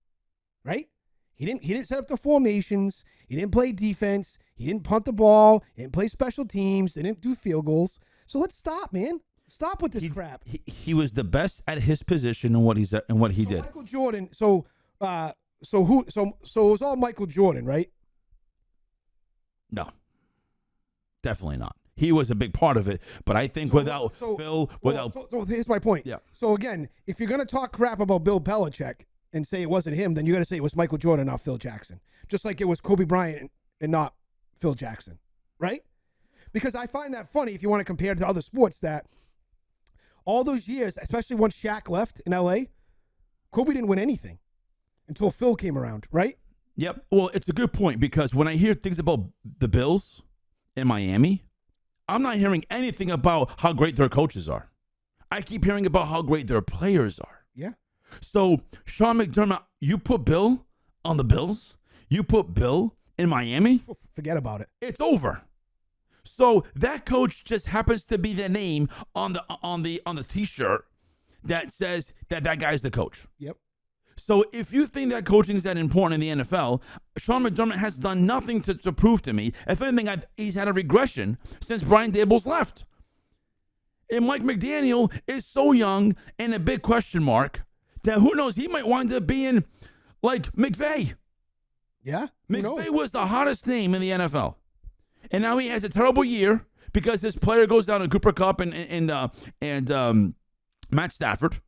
right? He didn't set up the formations. He didn't play defense. He didn't punt the ball. He didn't play special teams. They didn't do field goals. So let's stop, man. Stop with this crap. He was the best at his position and what he did. Michael Jordan. So it was all Michael Jordan, right? No, definitely not. He was a big part of it, but I think without Phil, So here's my point. Yeah. So again, if you're gonna talk crap about Bill Belichick and say it wasn't him, then you got to say it was Michael Jordan, not Phil Jackson. Just like it was Kobe Bryant and not Phil Jackson, right? Because I find that funny if you want to compare it to other sports that all those years, especially once Shaq left in L.A., Kobe didn't win anything until Phil came around, right? Yep. Well, it's a good point because when I hear things about the Bills in Miami, I'm not hearing anything about how great their coaches are. I keep hearing about how great their players are. Yeah. So, Sean McDermott, you put Bill on the Bills, you put Bill in Miami, forget about it. It's over. So that coach just happens to be the name on the T-shirt that says that guy's the coach. Yep. So if you think that coaching is that important in the NFL, Sean McDermott has done nothing to prove to me. If anything, he's had a regression since Brian Daboll's left. And Mike McDaniel is so young and a big question mark that who knows, he might wind up being like McVay. Yeah. McVay was the hottest name in the NFL. And now he has a terrible year because this player goes down to Cooper Kupp and Matt Stafford.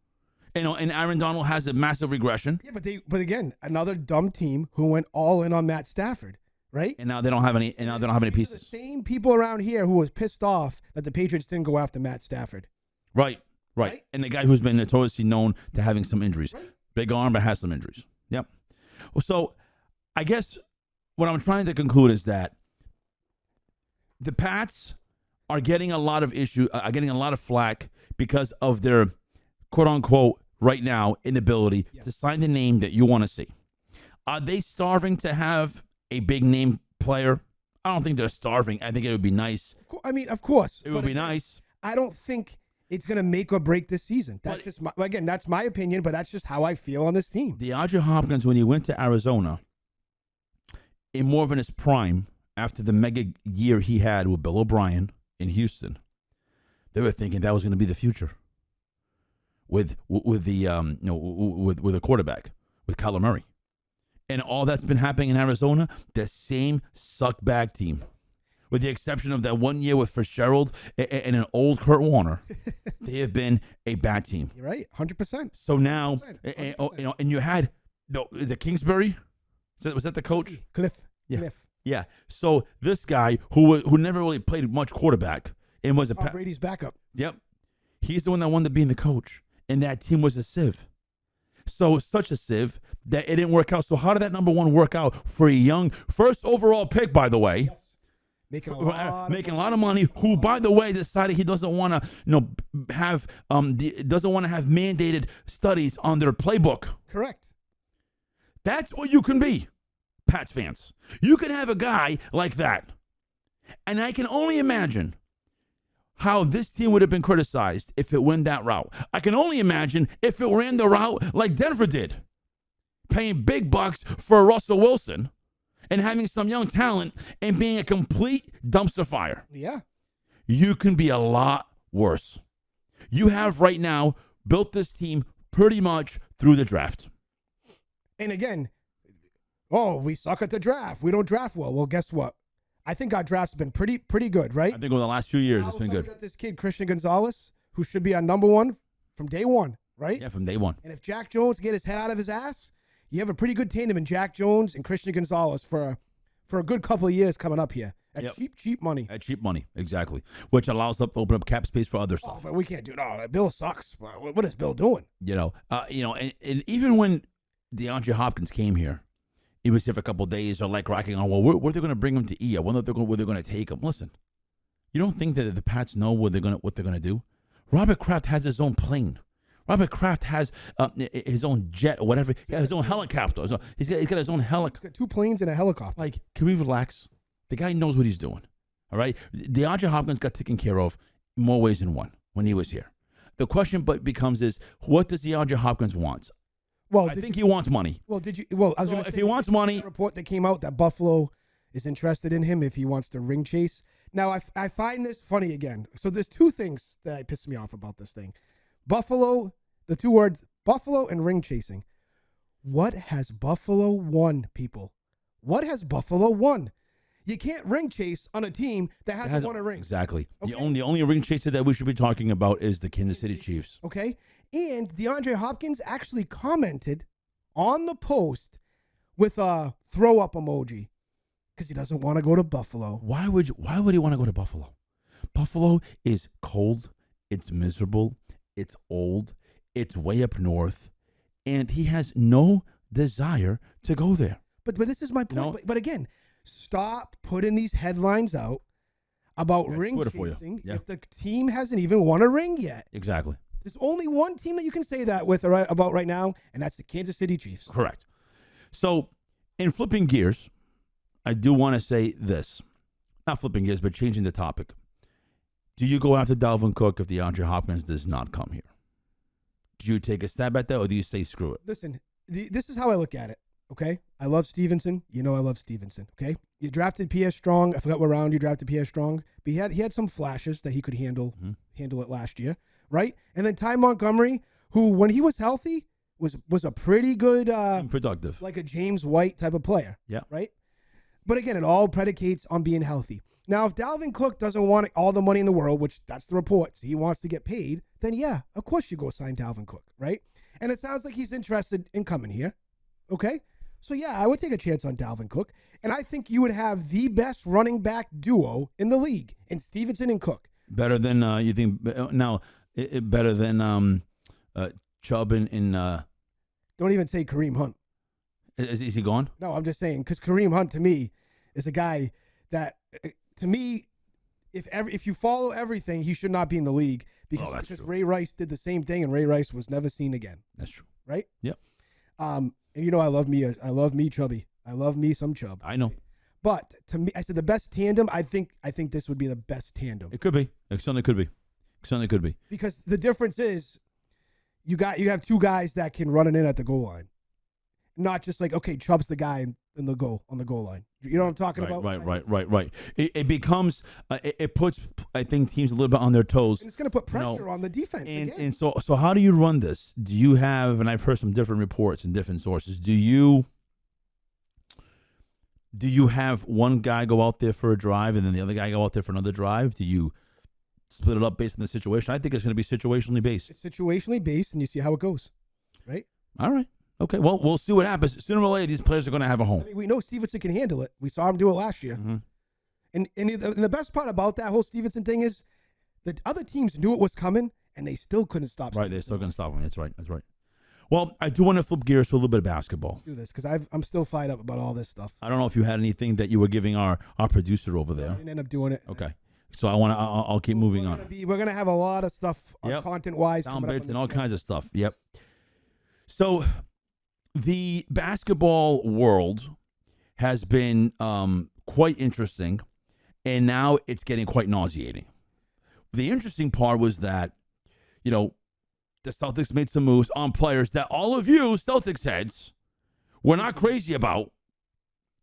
And Aaron Donald has a massive regression. Yeah, but again, another dumb team who went all in on Matt Stafford, right? And now they don't have any. And now they don't have any These are pieces. the same people around here who was pissed off that the Patriots didn't go after Matt Stafford. Right. Right? And the guy who's been notoriously known to having some injuries. Right. Big arm, but has some injuries. Yep. Well, so I guess what I'm trying to conclude is that the Pats are getting a lot of getting a lot of flack because of their quote unquote right now inability to sign the name that you want to see. Are they starving to have a big name player? I don't think they're starving. I think it would be nice. I mean, of course. It would be nice. I don't think it's going to make or break this season. That's just that's my opinion, but that's just how I feel on this team. DeAndre Hopkins, when he went to Arizona, in more of in his prime, after the mega year he had with Bill O'Brien in Houston, they were thinking that was going to be the future. With a quarterback, with Kyler Murray. And all that's been happening in Arizona, the same suckbag team. With the exception of that 1 year with Fitzgerald and an old Kurt Warner, they have been a bad team. You're right, 100%. So now, 100%. and you had the Kingsbury, was that the coach? Cliff. Yeah. Cliff. Yeah. So this guy who never really played much quarterback and was Brady's backup. Yep. He's the one that wanted to be the coach. And that team was a sieve. So such a sieve that it didn't work out. So how did that number one work out for a young first overall pick, by the way? Yes. Making a lot of money. Who, by the way, decided he doesn't want to, have doesn't want to have mandated studies on their playbook. Correct. That's what you can be, Pats fans. You can have a guy like that, and I can only imagine how this team would have been criticized if it went that route. I can only imagine if it ran the route like Denver did, paying big bucks for Russell Wilson and having some young talent and being a complete dumpster fire. Yeah. You can be a lot worse. You have right now built this team pretty much through the draft. And again, we suck at the draft. We don't draft well. Well, guess what? I think our draft's been pretty good, right? I think over the last few years, it's been good. Got this kid, Christian Gonzalez, who should be our number one from day one, right? Yeah, from day one. And if Jack Jones can get his head out of his ass, you have a pretty good tandem in Jack Jones and Christian Gonzalez for a good couple of years coming up here at cheap money. At cheap money, exactly. Which allows us to open up cap space for other stuff. But we can't do no. Bill sucks. What is Bill doing? And even when DeAndre Hopkins came here, he was here for a couple of days. They're like racking on, well, where they're going to bring him to E? I wonder where they're going to take him. Listen, you don't think that the Pats know what they're going to do? Robert Kraft has his own plane. Robert Kraft has his own jet or whatever. He has his own helicopter. He's got his own helicopter. He's got 2 planes and a helicopter. Like, can we relax? The guy knows what he's doing. All right? DeAndre Hopkins got taken care of in more ways than one when he was here. The question becomes is, what does DeAndre Hopkins want? Well, I think he wants money. Well, did you? Well, I was going to say, if he wants money, a report that came out that Buffalo is interested in him if he wants to ring chase. Now, I find this funny again. So there's 2 things that piss me off about this thing. Buffalo, the 2 words, Buffalo and ring chasing. What has Buffalo won, people? What has Buffalo won? You can't ring chase on a team that hasn't won a ring. Exactly. Okay? The only ring chaser that we should be talking about is the Kansas City Chiefs. Okay? And DeAndre Hopkins actually commented on the post with a throw-up emoji because he doesn't want to go to Buffalo. Why would he want to go to Buffalo? Buffalo is cold. It's miserable. It's old. It's way up north. And he has no desire to go there. But this is my point. But again, stop putting these headlines out about ring chasing if the team hasn't even won a ring yet. Exactly. There's only one team that you can say that with about right now, and that's the Kansas City Chiefs. Correct. So, in flipping gears, I do want to say this. Not flipping gears, but changing the topic. Do you go after Dalvin Cook if DeAndre Hopkins does not come here? Do you take a stab at that, or do you say screw it? Listen, this is how I look at it, okay? I love Stevenson. You know I love Stevenson, okay? You drafted P.S. Strong. I forgot what round you drafted P.S. Strong. But he had some flashes that he could handle it last year, right? And then Ty Montgomery, who, when he was healthy, was a pretty good... productive. Like a James White type of player, yeah. right? But again, it all predicates on being healthy. Now, if Dalvin Cook doesn't want all the money in the world, which that's the reports, he wants to get paid, then yeah, of course you go sign Dalvin Cook, right? And it sounds like he's interested in coming here. Okay? So yeah, I would take a chance on Dalvin Cook. And I think you would have the best running back duo in the league in Stevenson and Cook. Better than you think now better than Chubb and Don't even say Kareem Hunt. Is he gone? No, I'm just saying, because Kareem Hunt to me is a guy that, to me, if you follow everything, he should not be in the league because Ray Rice did the same thing, and Ray Rice was never seen again. That's true. Right? Yep. And you know I love me Chubby. I love me some Chubb. I know. But to me, I said the best tandem. I think this would be the best tandem. It could be. It certainly could be. It certainly could be. Because the difference is, you have two guys that can run it in at the goal line, not just like, okay, Chubb's the guy on the goal line. You know what I'm talking about? Right. It becomes it puts, I think, teams a little bit on their toes. And it's going to put pressure on the defense. And so how do you run this? Do you have? And I've heard some different reports and different sources. Do you have one guy go out there for a drive and then the other guy go out there for another drive? Do you split it up based on the situation? I think it's going to be situationally based. It's situationally based, and you see how it goes, right? All right. Okay. Well, we'll see what happens. Sooner or later, these players are going to have a home. I mean, we know Stevenson can handle it. We saw him do it last year. Mm-hmm. And the best part about that whole Stevenson thing is the other teams knew it was coming, and they still couldn't stop. Right. They're still going to stop him. That's right. Well, I do want to flip gears to a little bit of basketball. Let's do this because I'm still fired up about all this stuff. I don't know if you had anything that you were giving our producer over there. I didn't end up doing it. Okay. So I'll keep moving on. We're gonna have a lot of stuff content wise, sound bits and all kinds of stuff. Yep. So the basketball world has been quite interesting, and now it's getting quite nauseating. The interesting part was that, the Celtics made some moves on players that all of you Celtics heads were not crazy about,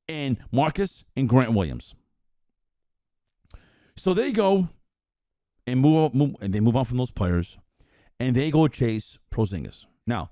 and Marcus and Grant Williams. So they go and move on from those players, and they go chase Porzingis. Now,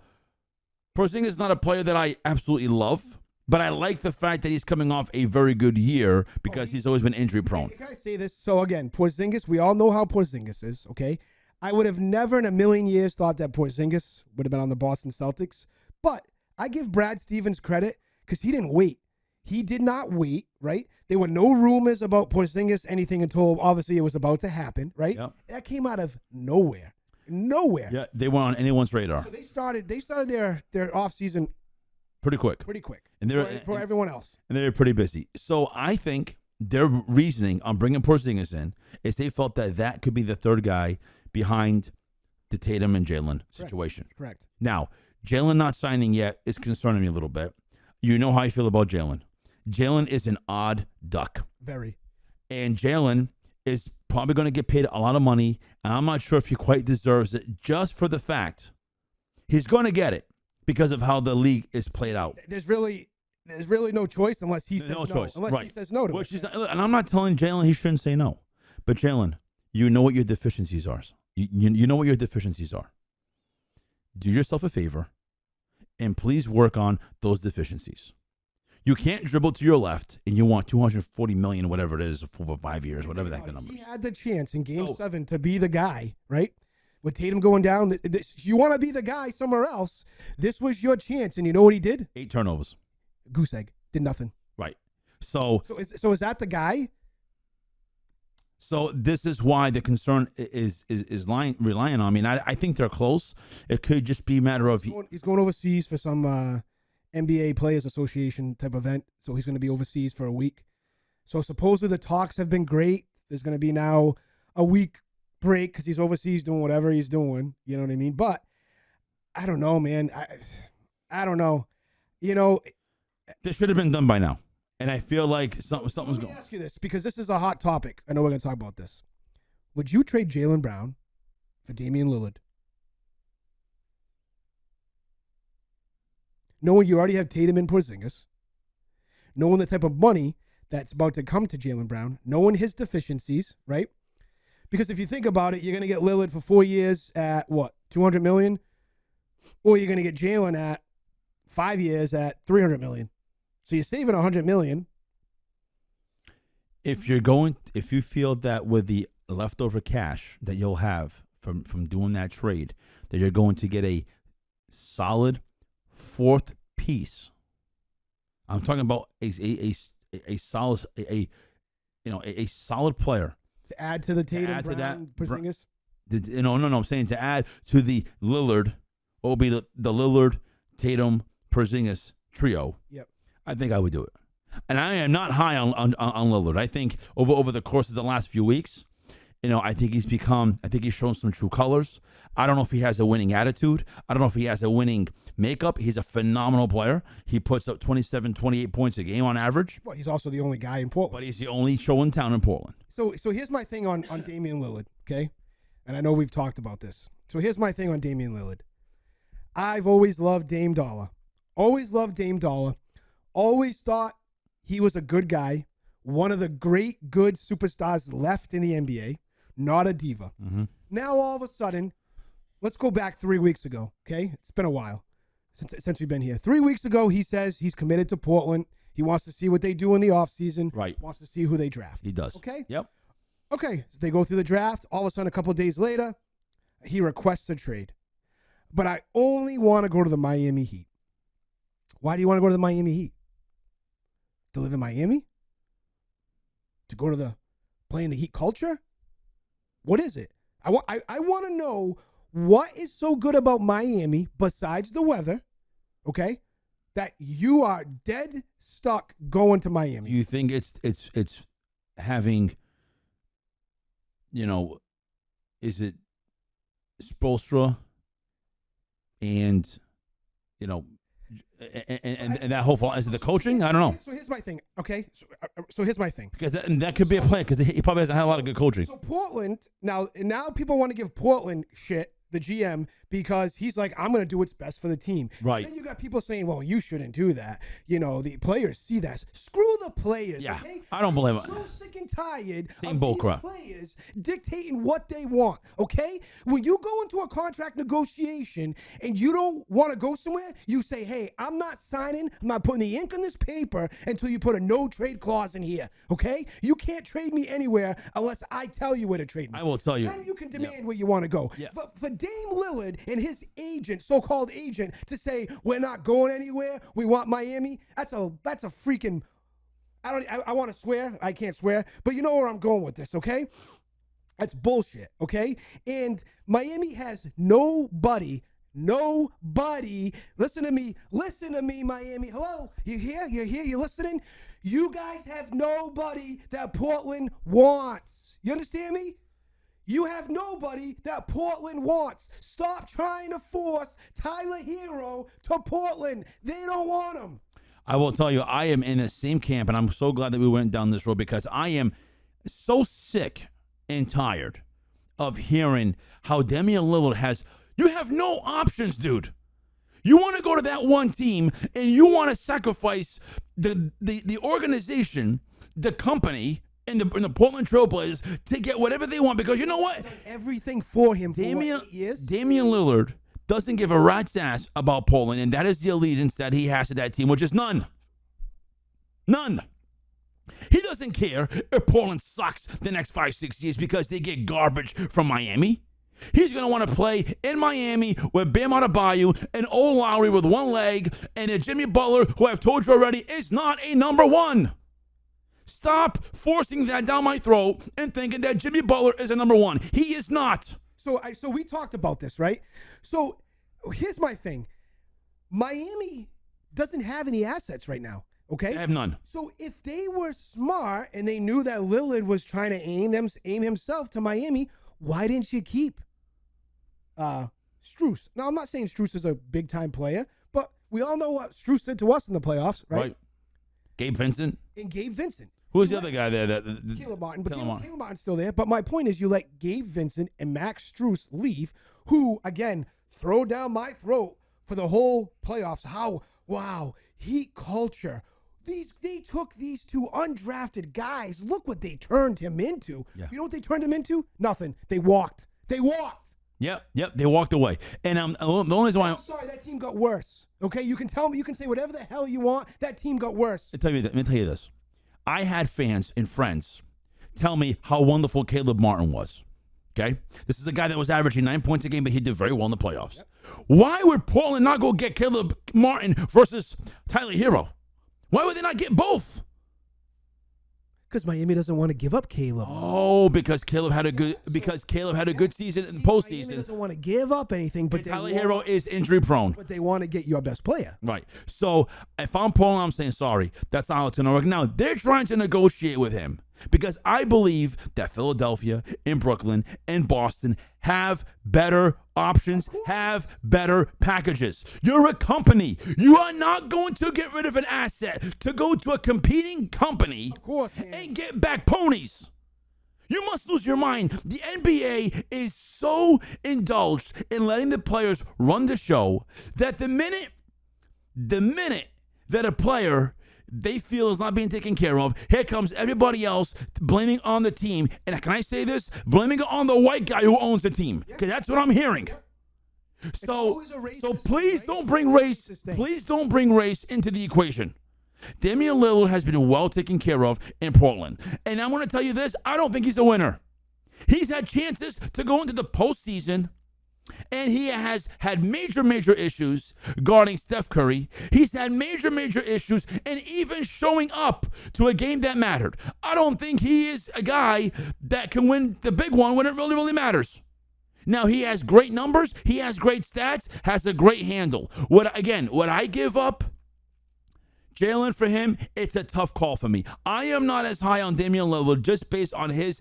Porzingis is not a player that I absolutely love, but I like the fact that he's coming off a very good year because he's always been injury prone. Can I say this? So again, Porzingis, we all know how Porzingis is, okay? I would have never in a million years thought that Porzingis would have been on the Boston Celtics, but I give Brad Stevens credit because he didn't wait. He did not wait, right? There were no rumors about Porzingis, anything until obviously it was about to happen, right? Yep. That came out of nowhere. Nowhere. Yeah, they weren't on anyone's radar. So they started their offseason pretty quick. And for everyone else. And they're pretty busy. So I think their reasoning on bringing Porzingis in is they felt that could be the third guy behind the Tatum and Jalen situation. Correct. Now, Jalen not signing yet is concerning me a little bit. You know how I feel about Jalen. Jalen is an odd duck. Very. And Jalen is probably going to get paid a lot of money, and I'm not sure if he quite deserves it just for the fact he's going to get it because of how the league is played out. There's really no choice unless he says no. Unless he says no to it. And I'm not telling Jalen he shouldn't say no. But Jalen, you know what your deficiencies are. You know what your deficiencies are. Do yourself a favor and please work on those deficiencies. You can't dribble to your left and you want $240 million, whatever it is, for 5 years, whatever that number is. He had the chance in Game 7 to be the guy, right? With Tatum going down, you want to be the guy somewhere else. This was your chance, and you know what he did? 8 turnovers. Goose egg. Did nothing. Right. So is that the guy? So this is why the concern is relying on. I mean, I think they're close. It could just be a matter of he's going overseas for some NBA Players Association type event, so he's going to be overseas for a week. So supposedly the talks have been great. There's going to be now a week break because he's overseas doing whatever he's doing. You know what I mean? But I don't know, man. I don't know. This should have been done by now. And I feel like something's going. Let me ask you this, because this is a hot topic. I know we're going to talk about this. Would you trade Jaylen Brown for Damian Lillard? Knowing you already have Tatum and Porzingis, knowing the type of money that's about to come to Jaylen Brown, knowing his deficiencies, right? Because if you think about it, you're going to get Lillard for 4 years at what, $200 million? Or you're going to get Jaylen at 5 years at $300 million. So you're saving $100 million. if you feel that with the leftover cash that you'll have from doing that trade, that you're going to get a solid fourth piece. I'm talking about a solid a solid player To add to the Tatum, add to Brown, that, Porzingis. No. I'm saying to add to the Lillard, what will be the Lillard, Tatum, Porzingis trio. Yep. I think I would do it. And I am not high on Lillard. I think over the course of the last few weeks, I think he's shown some true colors. I don't know if he has a winning attitude. I don't know if he has a winning makeup. He's a phenomenal player. He puts up 27, 28 points a game on average. Well, he's also the only guy in Portland. But he's the only show in town in Portland. So here's my thing on Damian Lillard, okay? And I know we've talked about this. So here's my thing on Damian Lillard. I've always loved Dame Dollar. Always loved Dame Dollar. Always thought he was a good guy. One of the great, good superstars left in the NBA. Not a diva. Mm-hmm. Now, all of a sudden, let's go back 3 weeks ago, okay? It's been a while since we've been here. 3 weeks ago, he says he's committed to Portland. He wants to see what they do in the offseason. Right. Wants to see who they draft. He does. Okay? Yep. Okay, so they go through the draft. All of a sudden, a couple of days later, he requests a trade. But I only want to go to the Miami Heat. Why do you want to go to the Miami Heat? To live in Miami? To go to play in the Heat culture? What is it? I want to know what is so good about Miami besides the weather, okay, that you are dead stuck going to Miami. Do you think it's having, is it Spoelstra and, and that whole is it the coaching? I don't know. So here's my thing, okay? So here's my thing. Because that could be a plan because he probably hasn't had a lot of good coaching. So Portland, now people want to give Portland shit, the GM, because he's like, I'm going to do what's best for the team. Right. Then you got people saying, well, you shouldn't do that. The players see that. Screw the players, Yeah, okay? I don't believe it. I'm so sick and tired Same of bull these crap. players dictating what they want, okay? When you go into a contract negotiation and you don't want to go somewhere, you say, hey, I'm not signing, I'm not putting the ink on this paper until you put a no-trade clause in here, okay? You can't trade me anywhere unless I tell you where to trade me. I will tell you. Then you can demand where you want to go. Yeah. But for Dame Lillard and his agent, so-called agent, to say we're not going anywhere, we want Miami, that's a freaking, I want to swear, I can't swear, but you know where I'm going with this, okay? That's bullshit, okay? And Miami has nobody. Listen to me, Miami. Hello, you here? You're here? You listening? You guys have nobody that Portland wants. You understand me? You have nobody that Portland wants. Stop trying to force Tyler Hero to Portland. They don't want him. I will tell you, I am in the same camp, and I'm so glad that we went down this road because I am so sick and tired of hearing how Damian Lillard you have no options, dude. You want to go to that one team, and you want to sacrifice the organization, the company, and the Portland Trailblazers to get whatever they want because you know what? Everything for him for Damian 8 years. Damian Lillard doesn't give a rat's ass about Portland, and that is the allegiance that he has to that team, which is none. None. He doesn't care if Portland sucks the next 5-6 years because they get garbage from Miami. He's going to want to play in Miami with Bam Adebayo and old Lowry with one leg and a Jimmy Butler, who I've told you already, is not a number one. Stop forcing that down my throat and thinking that Jimmy Butler is a number one. He is not. So we talked about this, right? So here's my thing. Miami doesn't have any assets right now, okay? I have none. So if they were smart and they knew that Lillard was trying to aim himself to Miami, why didn't you keep Strus? Now, I'm not saying Strus is a big-time player, but we all know what Strus did to us in the playoffs, right? Gabe Vincent. And Gabe Vincent. Who's the other guy there? Caleb Martin. But Caleb Caleb Martin's still there. But my point is you let Gabe Vincent and Max Strus leave, who, again, throw down my throat for the whole playoffs. Wow, Heat culture. They took these two undrafted guys. Look what they turned him into. Yeah. You know what they turned him into? Nothing. They walked. Yep. They walked away. And the only reason why I'm sorry, that team got worse. Okay, you can tell me, you can say whatever the hell you want. That team got worse. Let me tell you this. I had fans and friends tell me how wonderful Caleb Martin was. Okay? This is a guy that was averaging 9 points a game, but he did very well in the playoffs. Yep. Why would Portland not go get Caleb Martin versus Tyler Hero? Why would they not get both? Because Miami doesn't want to give up Caleb. Oh, because Caleb had a good season in the postseason. Miami doesn't want to give up anything, but Tyler Hero is injury prone. But they want to get your best player. Right. So if I'm Portland, I'm saying sorry. That's not how it's going to work. Now they're trying to negotiate with him because I believe that Philadelphia and Brooklyn and Boston have better options, have better packages. You're a company. You are not going to get rid of an asset to go to a competing company and get back ponies. You must lose your mind. The NBA is so indulged in letting the players run the show that the minute that a player they feel is not being taken care of, here comes everybody else blaming on the team. And can I say this? Blaming it on the white guy who owns the team. Because that's what I'm hearing. So please don't bring race. Please don't bring race into the equation. Damian Lillard has been well taken care of in Portland. And I want to tell you this, I don't think he's a winner. He's had chances to go into the postseason, and he has had major issues guarding Steph Curry. He's had major issues and even showing up to a game that mattered. I don't think he is a guy that can win the big one when it really matters. Now, he has great numbers. He has great stats, has a great handle. What I give up, Jalen, for him, it's a tough call for me. I am not as high on Damian Lillard just based on his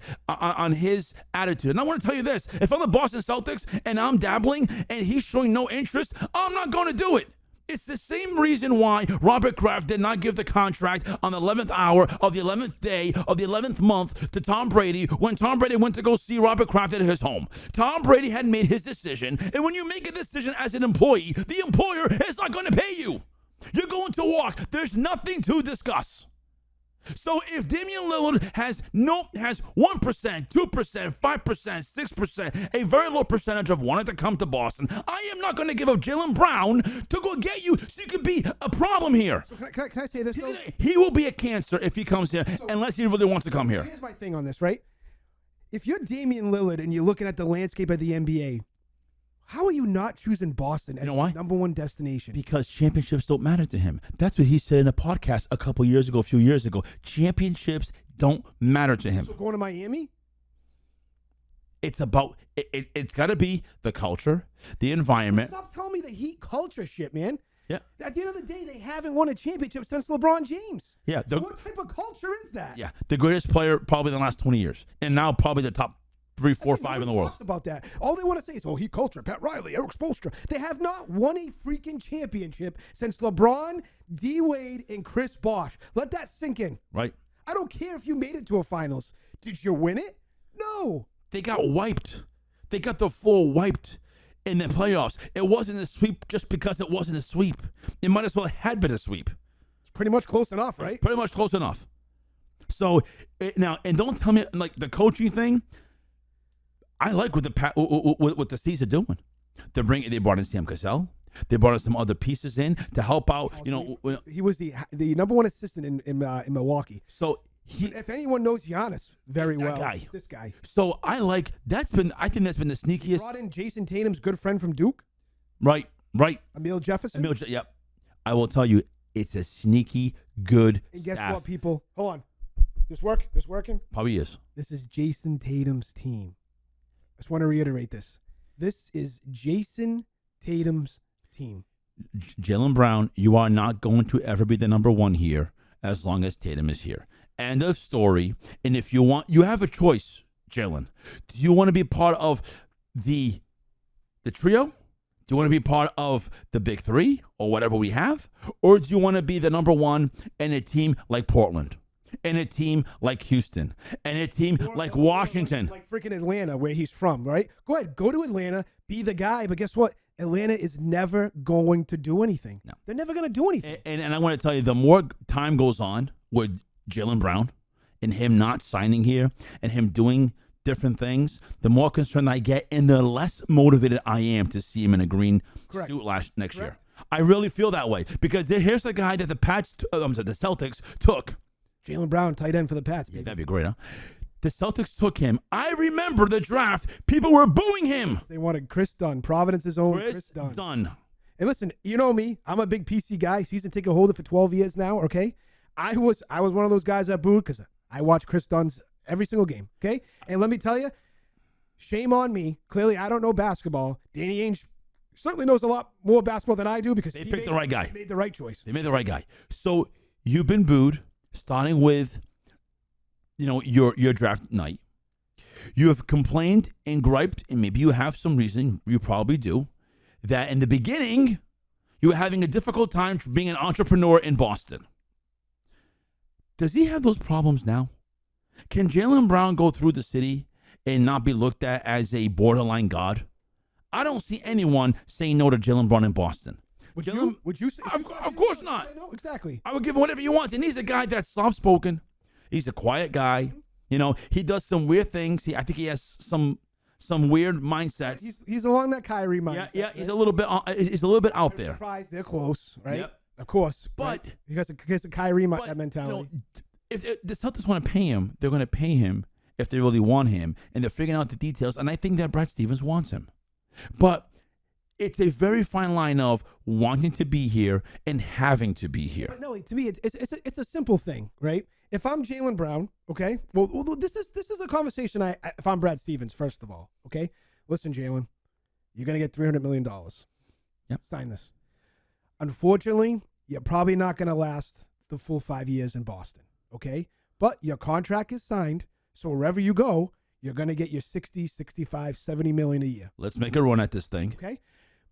attitude. And I want to tell you this. If I'm the Boston Celtics and I'm dabbling and he's showing no interest, I'm not going to do it. It's the same reason why Robert Kraft did not give the contract on the 11th hour of the 11th day of the 11th month to Tom Brady when Tom Brady went to go see Robert Kraft at his home. Tom Brady had made his decision, and when you make a decision as an employee, the employer is not going to pay you. You're going to walk. There's nothing to discuss. So if Damian Lillard has 1%, 2%, 5%, 6%, a very low percentage of wanting to come to Boston, I am not going to give up Jaylen Brown to go get you so you could be a problem here. So can I say this? He will be a cancer if he comes here, unless he really wants to come here. Here's my thing on this, right? If you're Damian Lillard and you're looking at the landscape of the NBA, how are you not choosing Boston as your number one destination? Because championships don't matter to him. That's what he said in a podcast a few years ago. Championships don't matter to him. So going to Miami? It's about, it's got to be the culture, the environment. Stop telling me the Heat culture shit, man. Yeah. At the end of the day, they haven't won a championship since LeBron James. Yeah. So what type of culture is that? Yeah. The greatest player probably in the last 20 years. And now probably the top 3, 4, 5 in the world. Talks about that. All they want to say is, Heat culture, Pat Riley, Eric Spoelstra. They have not won a freaking championship since LeBron, D. Wade, and Chris Bosh. Let that sink in. Right. I don't care if you made it to a finals. Did you win it? No. They got wiped. They got the floor wiped in the playoffs. It wasn't a sweep just because it wasn't a sweep. It might as well have been a sweep. It's pretty much close enough, right? It's pretty much close enough. So, now, and don't tell me, like, the coaching thing, I like what the C's are doing. They brought in Sam Cassell. They brought in some other pieces in to help out. He was the number one assistant in Milwaukee. So if anyone knows Giannis very well, it's this guy. So I think that's been the sneakiest. He brought in Jason Tatum's good friend from Duke. Right. Emil Jefferson. Yep. I will tell you, it's a sneaky good And guess staff. what, people? Hold on. This working? Probably is. This is Jason Tatum's team. I just want to reiterate this. This is Jason Tatum's team. Jaylen Brown, you are not going to ever be the number one here as long as Tatum is here. End of story. And if you want, you have a choice, Jaylen. Do you want to be part of the trio? Do you want to be part of the big three or whatever we have? Or do you want to be the number one in a team like Portland? And a team like Houston, and a team like Washington. Like freaking Atlanta, where he's from, right? Go ahead, go to Atlanta, be the guy, but guess what? Atlanta is never going to do anything. No. They're never going to do anything. And I want to tell you, the more time goes on with Jaylen Brown and him not signing here and him doing different things, the more concerned I get and the less motivated I am to see him in a green suit next year. I really feel that way because here's the guy that the Celtics took Jaylen Brown, tight end for the Pats. Yeah, Baby. that'd be great, huh? The Celtics took him. I remember the draft. People were booing him. They wanted Chris Dunn, Providence's own Chris Dunn. And listen, you know me. I'm a big PC guy. Season ticket holder for 12 years now, okay? I was one of those guys that booed because I watch Chris Dunn's every single game, okay? And let me tell you, shame on me. Clearly, I don't know basketball. Danny Ainge certainly knows a lot more basketball than I do because They picked the right guy. He made the right choice. They made the right guy. So you've been booed, starting with, your draft night. You have complained and griped, and maybe you have some reason, you probably do, that in the beginning, you were having a difficult time being an entrepreneur in Boston. Does he have those problems now? Can Jaylen Brown go through the city and not be looked at as a borderline god? I don't see anyone saying no to Jaylen Brown in Boston. Would you say? Of course not. No, exactly. I would give him whatever he wants. And he's a guy that's soft-spoken. He's a quiet guy. He does some weird things. I think he has some weird mindsets. He's along that Kyrie mindset. Yeah. He's a little bit out there. Surprised they're close, right? Yep. Of course, but he has a Kyrie mentality. If the Celtics want to pay him, they're going to pay him if they really want him, and they're figuring out the details. And I think that Brad Stevens wants him, but it's a very fine line of wanting to be here and having to be here. But no, to me, it's a simple thing, right? If I'm Jaylen Brown, okay, well, this is a conversation. If I'm Brad Stevens, first of all, okay, listen, Jaylen, you're gonna get $300 million. Yep. Sign this. Unfortunately, you're probably not gonna last the full 5 years in Boston, okay? But your contract is signed, so wherever you go, you're gonna get your 60, 65, 70 million a year. Let's make a run at this thing. Okay,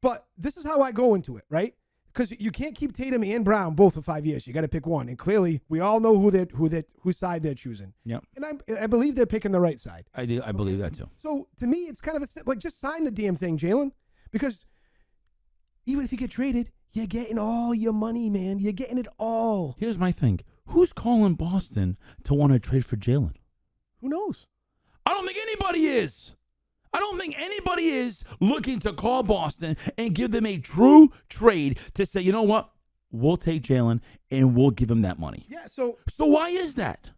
but this is how I go into it, right? Because you can't keep Tatum and Brown both for 5 years. You got to pick one, and clearly we all know whose side they're choosing. Yep. And I believe they're picking the right side. I do. I believe that too. So to me, it's kind of just sign the damn thing, Jaylen, because even if you get traded, you're getting all your money, man. You're getting it all. Here's my thing: who's calling Boston to want to trade for Jaylen? Who knows? I don't think anybody is. I don't think anybody is looking to call Boston and give them a true trade to say, you know what, we'll take Jaylen and we'll give him that money. Yeah. So why is that?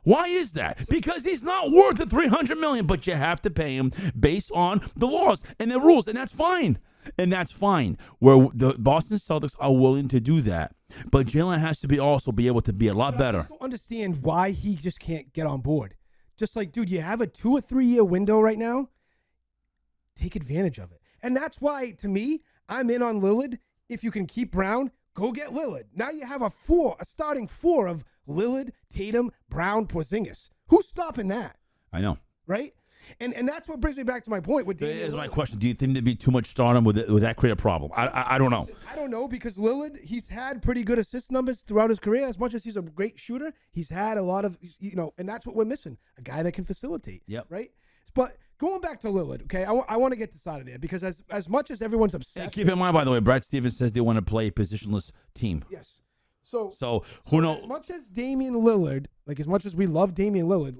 Why is that? Because he's not worth the $300 million, but you have to pay him based on the laws and the rules, and that's fine. And that's fine. Where the Boston Celtics are willing to do that, but Jaylen has to be able to be a lot better. I just don't understand why he just can't get on board. Just like, dude, you have a 2 or 3 year window right now. Take advantage of it. And that's why, to me, I'm in on Lillard. If you can keep Brown, go get Lillard. Now you have a starting four of Lillard, Tatum, Brown, Porzingis. Who's stopping that? I know. Right? And that's what brings me back to my point with Damian Here's Lillard. my question. Do you think there'd be too much stardom? Would that create a problem? I don't know. I don't know, because Lillard, he's had pretty good assist numbers throughout his career. As much as he's a great shooter, he's had a lot of, and that's what we're missing. A guy that can facilitate. Yep. Right? But going back to Lillard, okay, I want to get this out of there, because as much as everyone's And obsessed. keep in mind, by the way, Brad Stevens says they want to play a positionless team. Yes. So who knows? As much as Damian Lillard, as much as we love Damian Lillard,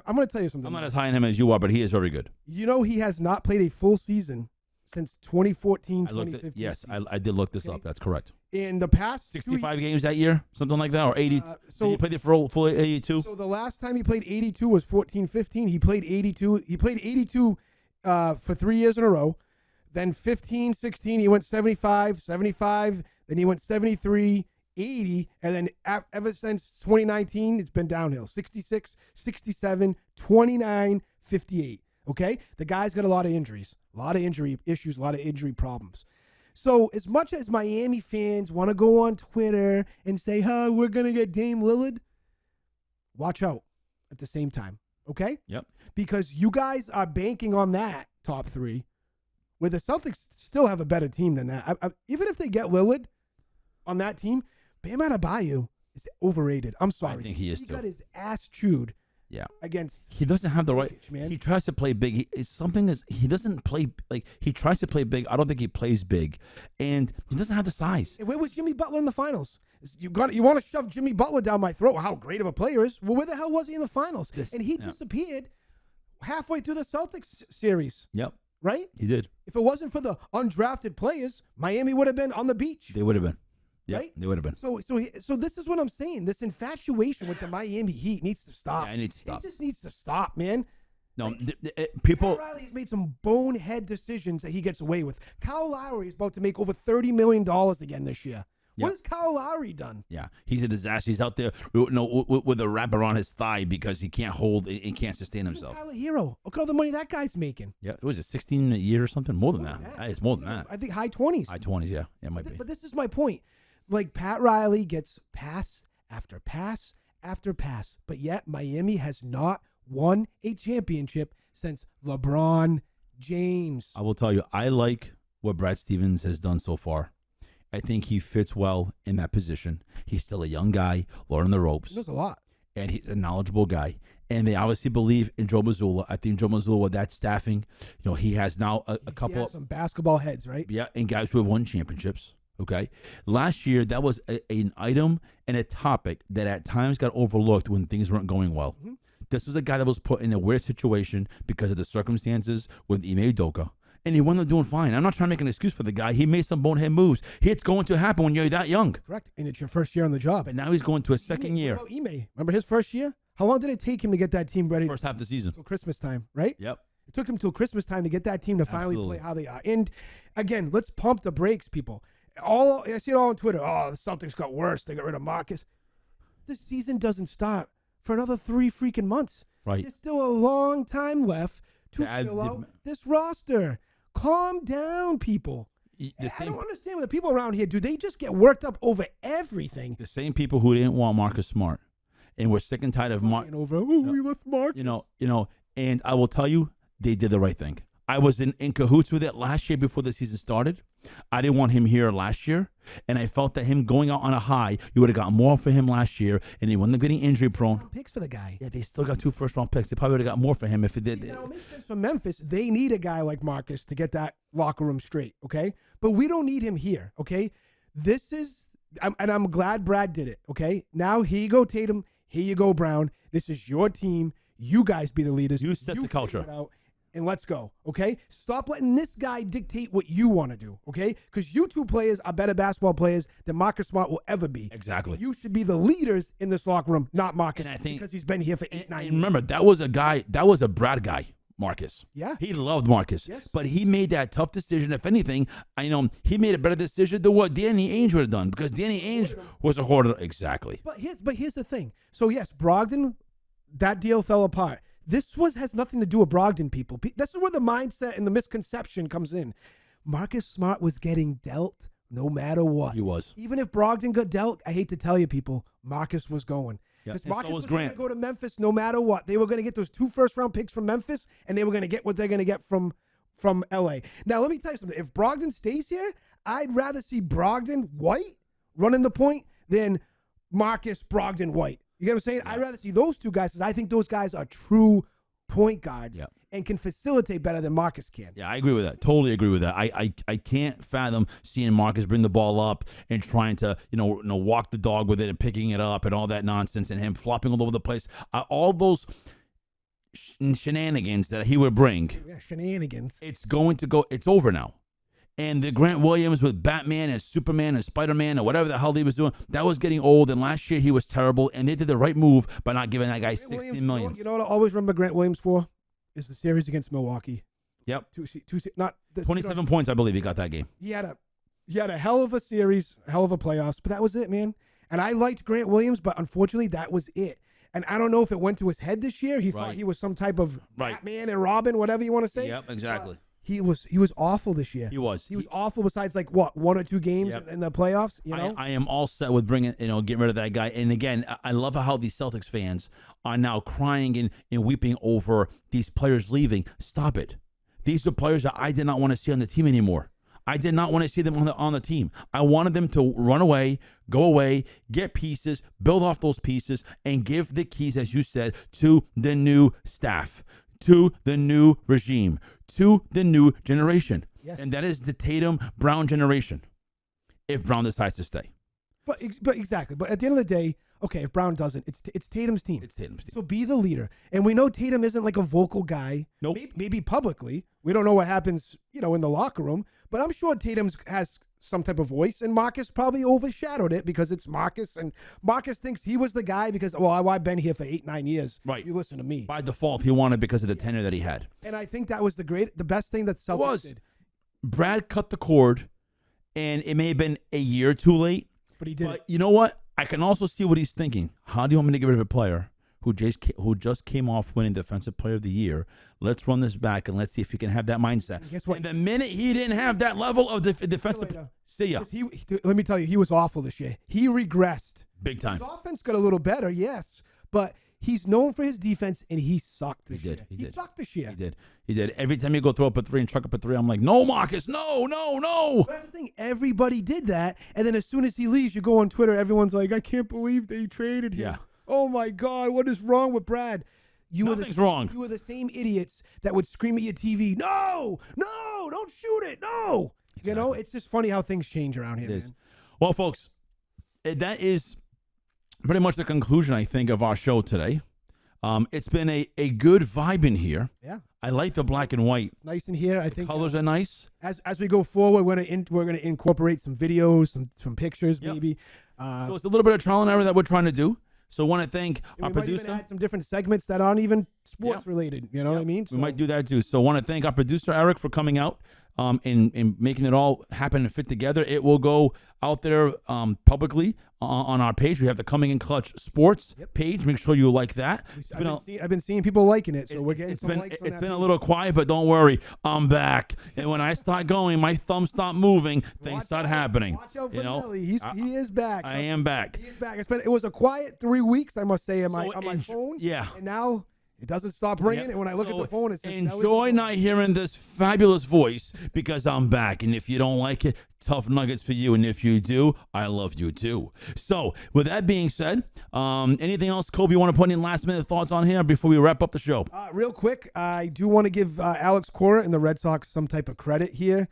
I'm going to tell you something. I'm not as high on him as you are, but he is very good. He has not played a full season since 2014, I looked 2015. yes, I did look this up. That's correct. In the past 65 games that year, something like that, or 80. Did he play the full 82? So the last time he played 82 was 14-15. He played 82. He played 82 for 3 years in a row. Then 15-16, he went 75, then he went 73, 80, and then ever since 2019, it's been downhill. 66, 67, 29, 58. Okay? The guy's got a lot of injuries, a lot of injury issues, a lot of injury problems. So as much as Miami fans want to go on Twitter and say, we're going to get Dame Lillard, watch out at the same time. Okay? Yep. Because you guys are banking on that top three, where the Celtics still have a better team than that. Even if they get Lillard on that team, Bam Adebayo is overrated. I'm sorry. I think he is too. He got his ass chewed. Yeah. Against. He doesn't have the right. Man. He tries to play big. He doesn't play he tries to play big. I don't think he plays big, and he doesn't have the size. And where was Jimmy Butler in the finals? You want to shove Jimmy Butler down my throat? How great of a player is? Well, where the hell was he in the finals? And he disappeared halfway through the Celtics series. Yep. Right? He did. If it wasn't for the undrafted players, Miami would have been on the beach. They would have been. Yeah, right? they would have been. So this is what I'm saying. This infatuation with the Miami Heat needs to stop. Yeah, it needs to stop. It just needs to stop, man. No, People. Kyle Lowry has made some bonehead decisions that he gets away with. Kyle Lowry is about to make over $30 million again this year. What has Kyle Lowry done? Yeah, he's a disaster. He's out there, with a wrap around his thigh because he can't hold and can't sustain himself. Tyler Hero. Look at all the money that guy's making. Yeah, it was a 16 a year or something. More than that. It's more than that. I think high 20s. High 20s, yeah. It might be. But this is my point. Like, Pat Riley gets pass after pass after pass, but yet Miami has not won a championship since LeBron James. I will tell you, I like what Brad Stevens has done so far. I think he fits well in that position. He's still a young guy, learning the ropes. He knows a lot. And he's a knowledgeable guy. And they obviously believe in Joe Mazzulla. I think Joe Mazzulla, with that staffing, he has now a couple of some basketball heads, right? Yeah, and guys who have won championships. Okay. Last year, that was an item and a topic that at times got overlooked when things weren't going well. Mm-hmm. This was a guy that was put in a weird situation because of the circumstances with Ime Udoka. And he wound up doing fine. I'm not trying to make an excuse for the guy. He made some bonehead moves. It's going to happen when you're that young. Correct. And it's your first year on the job. But now he's going to a second year. What about Ime? Remember his first year? How long did it take him to get that team ready? First half of the season. Until Christmas time, right? Yep. It took him till Christmas time to get that team to finally play how they are. And again, let's pump the brakes, people. I see it all on Twitter. Oh, the Celtics got worse. They got rid of Marcus. This season doesn't start for another 3 freaking months. Right. There's still a long time left to fill out this roster. Calm down, people. I don't understand with the people around here. Do they just get worked up over everything? The same people who didn't want Marcus Smart, and we're sick and tired of Marcus. We left Marcus. And I will tell you, they did the right thing. I was in cahoots with it last year before the season started. I didn't want him here last year, and I felt that him going out on a high, you would have got more for him last year, and he wouldn't have getting injury prone. Picks for the guy. Yeah, they still got 2 first-round picks. They probably would have got more for him if it did. Now, it makes sense for Memphis. They need a guy like Marcus to get that locker room straight, okay? But we don't need him here, okay? I'm glad Brad did it, okay? Now, here you go, Tatum. Here you go, Brown. This is your team. You guys be the leaders. You set the culture. And let's go, okay? Stop letting this guy dictate what you want to do, okay? Because you two players are better basketball players than Marcus Smart will ever be. Exactly. You should be the leaders in this locker room, not Marcus, because he's been here for 8-9 years. Remember, that was a Brad guy, Marcus. Yeah. He loved Marcus. Yes. But he made that tough decision. If anything, he made a better decision than what Danny Ainge would have done, because Danny Ainge was a hoarder. Exactly. But here's the thing. So, yes, Brogdon, that deal fell apart. This has nothing to do with Brogdon, people. This is where the mindset and the misconception comes in. Marcus Smart was getting dealt no matter what. He was. Even if Brogdon got dealt, I hate to tell you, people, Marcus was going. Because Marcus was going to go to Memphis no matter what. They were going to get those 2 first-round picks from Memphis, and they were going to get what they're going to get from L.A. Now, let me tell you something. If Brogdon stays here, I'd rather see Brogdon White running the point than Marcus Brogdon White. You get what I'm saying? Yeah. I'd rather see those 2 guys because I think those guys are true point guards and can facilitate better than Marcus can. Yeah, I agree with that. Totally agree with that. I can't fathom seeing Marcus bring the ball up and trying to walk the dog with it and picking it up and all that nonsense and him flopping all over the place. All those shenanigans that he would bring. Yeah, shenanigans. It's over now. And the Grant Williams with Batman and Superman and Spider-Man or whatever the hell he was doing, that was getting old. And last year he was terrible. And they did the right move by not giving that guy $16 million. You know what I always remember Grant Williams for? Is the series against Milwaukee. Yep. 27 points, I believe he got that game. He had a hell of a series, hell of a playoffs, but that was it, man. And I liked Grant Williams, but unfortunately that was it. And I don't know if it went to his head this year. He thought he was some type of Batman and Robin, whatever you want to say. Yep, exactly. He was awful this year. He was awful. Besides, 1 or 2 games in the playoffs. You know, I am all set with getting rid of that guy. And again, I love how these Celtics fans are now crying and weeping over these players leaving. Stop it. These are players that I did not want to see on the team anymore. I did not want to see them on the team. I wanted them to run away, go away, get pieces, build off those pieces, and give the keys, as you said, to the new staff, to the new regime, to the new generation. Yes. And that is the Tatum Brown generation, if Brown decides to stay. But exactly. But at the end of the day, okay, if Brown doesn't, it's Tatum's team. It's Tatum's team. So be the leader. And we know Tatum isn't like a vocal guy. Nope. Maybe publicly. We don't know what happens, in the locker room. But I'm sure Tatum has some type of voice, and Marcus probably overshadowed it because it's Marcus, and Marcus thinks he was the guy because, well, I've been here for 8-9 years. Right. You listen to me. By default, he wanted because of the tenure that he had. And I think that was the best thing that Celtics did. Brad cut the cord, and it may have been a year too late. But he did. But you know what? I can also see what he's thinking. How do you want me to get rid of a player who just came off winning Defensive Player of the Year? Let's run this back and let's see if he can have that mindset. And guess what? And the minute he didn't have that level of defensive, see ya. Let me tell you, he was awful this year. He regressed. Big time. His offense got a little better, yes, but he's known for his defense, and he sucked this year. He did. Sucked this year. He did. Every time you go throw up a 3 and chuck up a 3, I'm like, no, Marcus, no. Well, that's the thing. Everybody did that, and then as soon as he leaves, you go on Twitter, everyone's like, I can't believe they traded him. Yeah. Oh, my God, what is wrong with Brad? Nothing's wrong. You were the same idiots that would scream at your TV, no, don't shoot it, no. Exactly. You know, it's just funny how things change around here, man. Well, folks, that is pretty much the conclusion, I think, of our show today. It's been a good vibe in here. Yeah. I like the black and white. It's nice in here. I think colors are nice. As we go forward, we're gonna incorporate some videos, some pictures, maybe. So it's a little bit of trial and error that we're trying to do. So I want to thank our producer. We might even add some different segments that aren't even sports related. You know what I mean? So we might do that too. So I want to thank our producer Eric for coming out and making it all happen and fit together. It will go out there publicly on our page. We have the Coming in Clutch Sports page. Make sure you like that. I've been seeing people liking it, so we're getting some likes on that. It's been a little quiet, but don't worry, I'm back. And when I start going, my thumbs stop moving, things start happening. Watch out for Nelly. He is back. I am back. He is back. It was a quiet 3 weeks, I must say, on my phone. Yeah. And now it doesn't stop ringing, and when I look at the phone, it says enjoy not hearing this fabulous voice because I'm back. And if you don't like it, tough nuggets for you. And if you do, I love you too. So with that being said, anything else, Kobe, you want to put in last minute thoughts on here before we wrap up the show? Real quick, I do want to give Alex Cora and the Red Sox some type of credit here.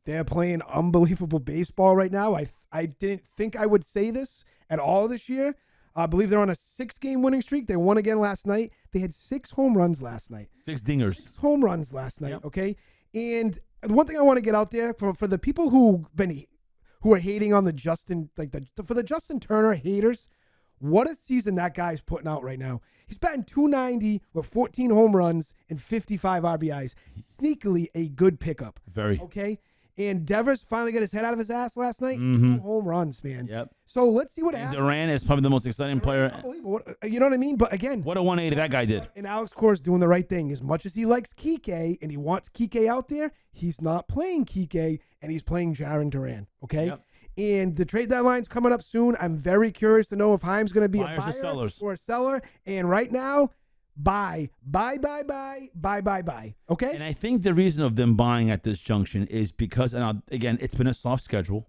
They're playing unbelievable baseball right now. I didn't think I would say this at all this year. I believe they're on a 6-game winning streak. They won again last night. They had 6 home runs last night. 6 dingers. 6 home runs last night, okay? And one thing I want to get out there for the people who are hating on the Justin Turner haters, what a season that guy's putting out right now. He's batting .290 with 14 home runs and 55 RBIs. Sneakily a good pickup. Very. Okay? And Devers finally got his head out of his ass last night. 2 home runs, man. Yep. So let's see what happens. Durant is probably the most exciting player. You know what I mean? But again, what a 180 that guy did. And Alex Cora's doing the right thing. As much as he likes Kike and he wants Kike out there, he's not playing Kike and he's playing Jaren Duran. Okay? Yep. And the trade deadline's coming up soon. I'm very curious to know if Haim's going to be buyers a buyer or a seller. And right now, buy. Okay? And I think the reason of them buying at this junction is because, and again, it's been a soft schedule.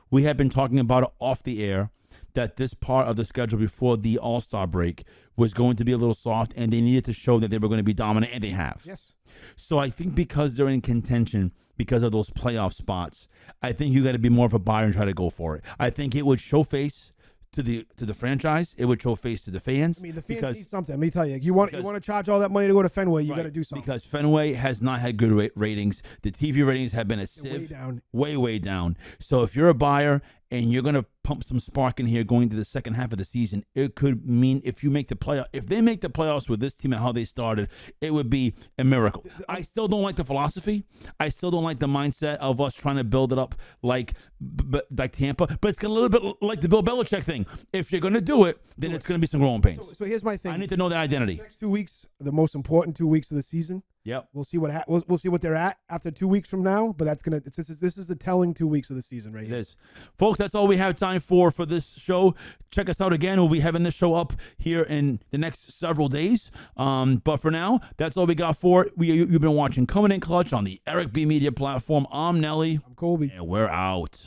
We have been talking about it off the air, that this part of the schedule before the All-Star break was going to be a little soft, and they needed to show that they were going to be dominant, and they have. Yes. So I think because they're in contention, because of those playoff spots, I think you got to be more of a buyer and try to go for it. I think it would show face to the franchise. It would show face to the fans. I mean, the fans need something. Let me tell you. You want to charge all that money to go to Fenway, you got to do something. Because Fenway has not had good ratings. The TV ratings have been a sieve. Way down. Way down. So if you're a buyer and you're going to pump some spark in here going into the second half of the season, it could mean if they make the playoffs with this team and how they started, it would be a miracle. I still don't like the philosophy. I still don't like the mindset of us trying to build it up like Tampa, but it's a little bit like the Bill Belichick thing. If you're going to do it, then it's going to be some growing pains. So here's my thing. I need to know their identity. The next 2 weeks, the most important 2 weeks of the season. Yep. We'll see we'll see what they're at after 2 weeks from now. But this is the telling 2 weeks of the season right here. It is, folks. That's all we have time for this show. Check us out again. We'll be having this show up here in the next several days. But for now, that's all we got for it. You've been watching Comin in Clutch on the Eric B Media platform. I'm Nelly. I'm Colby. And we're out.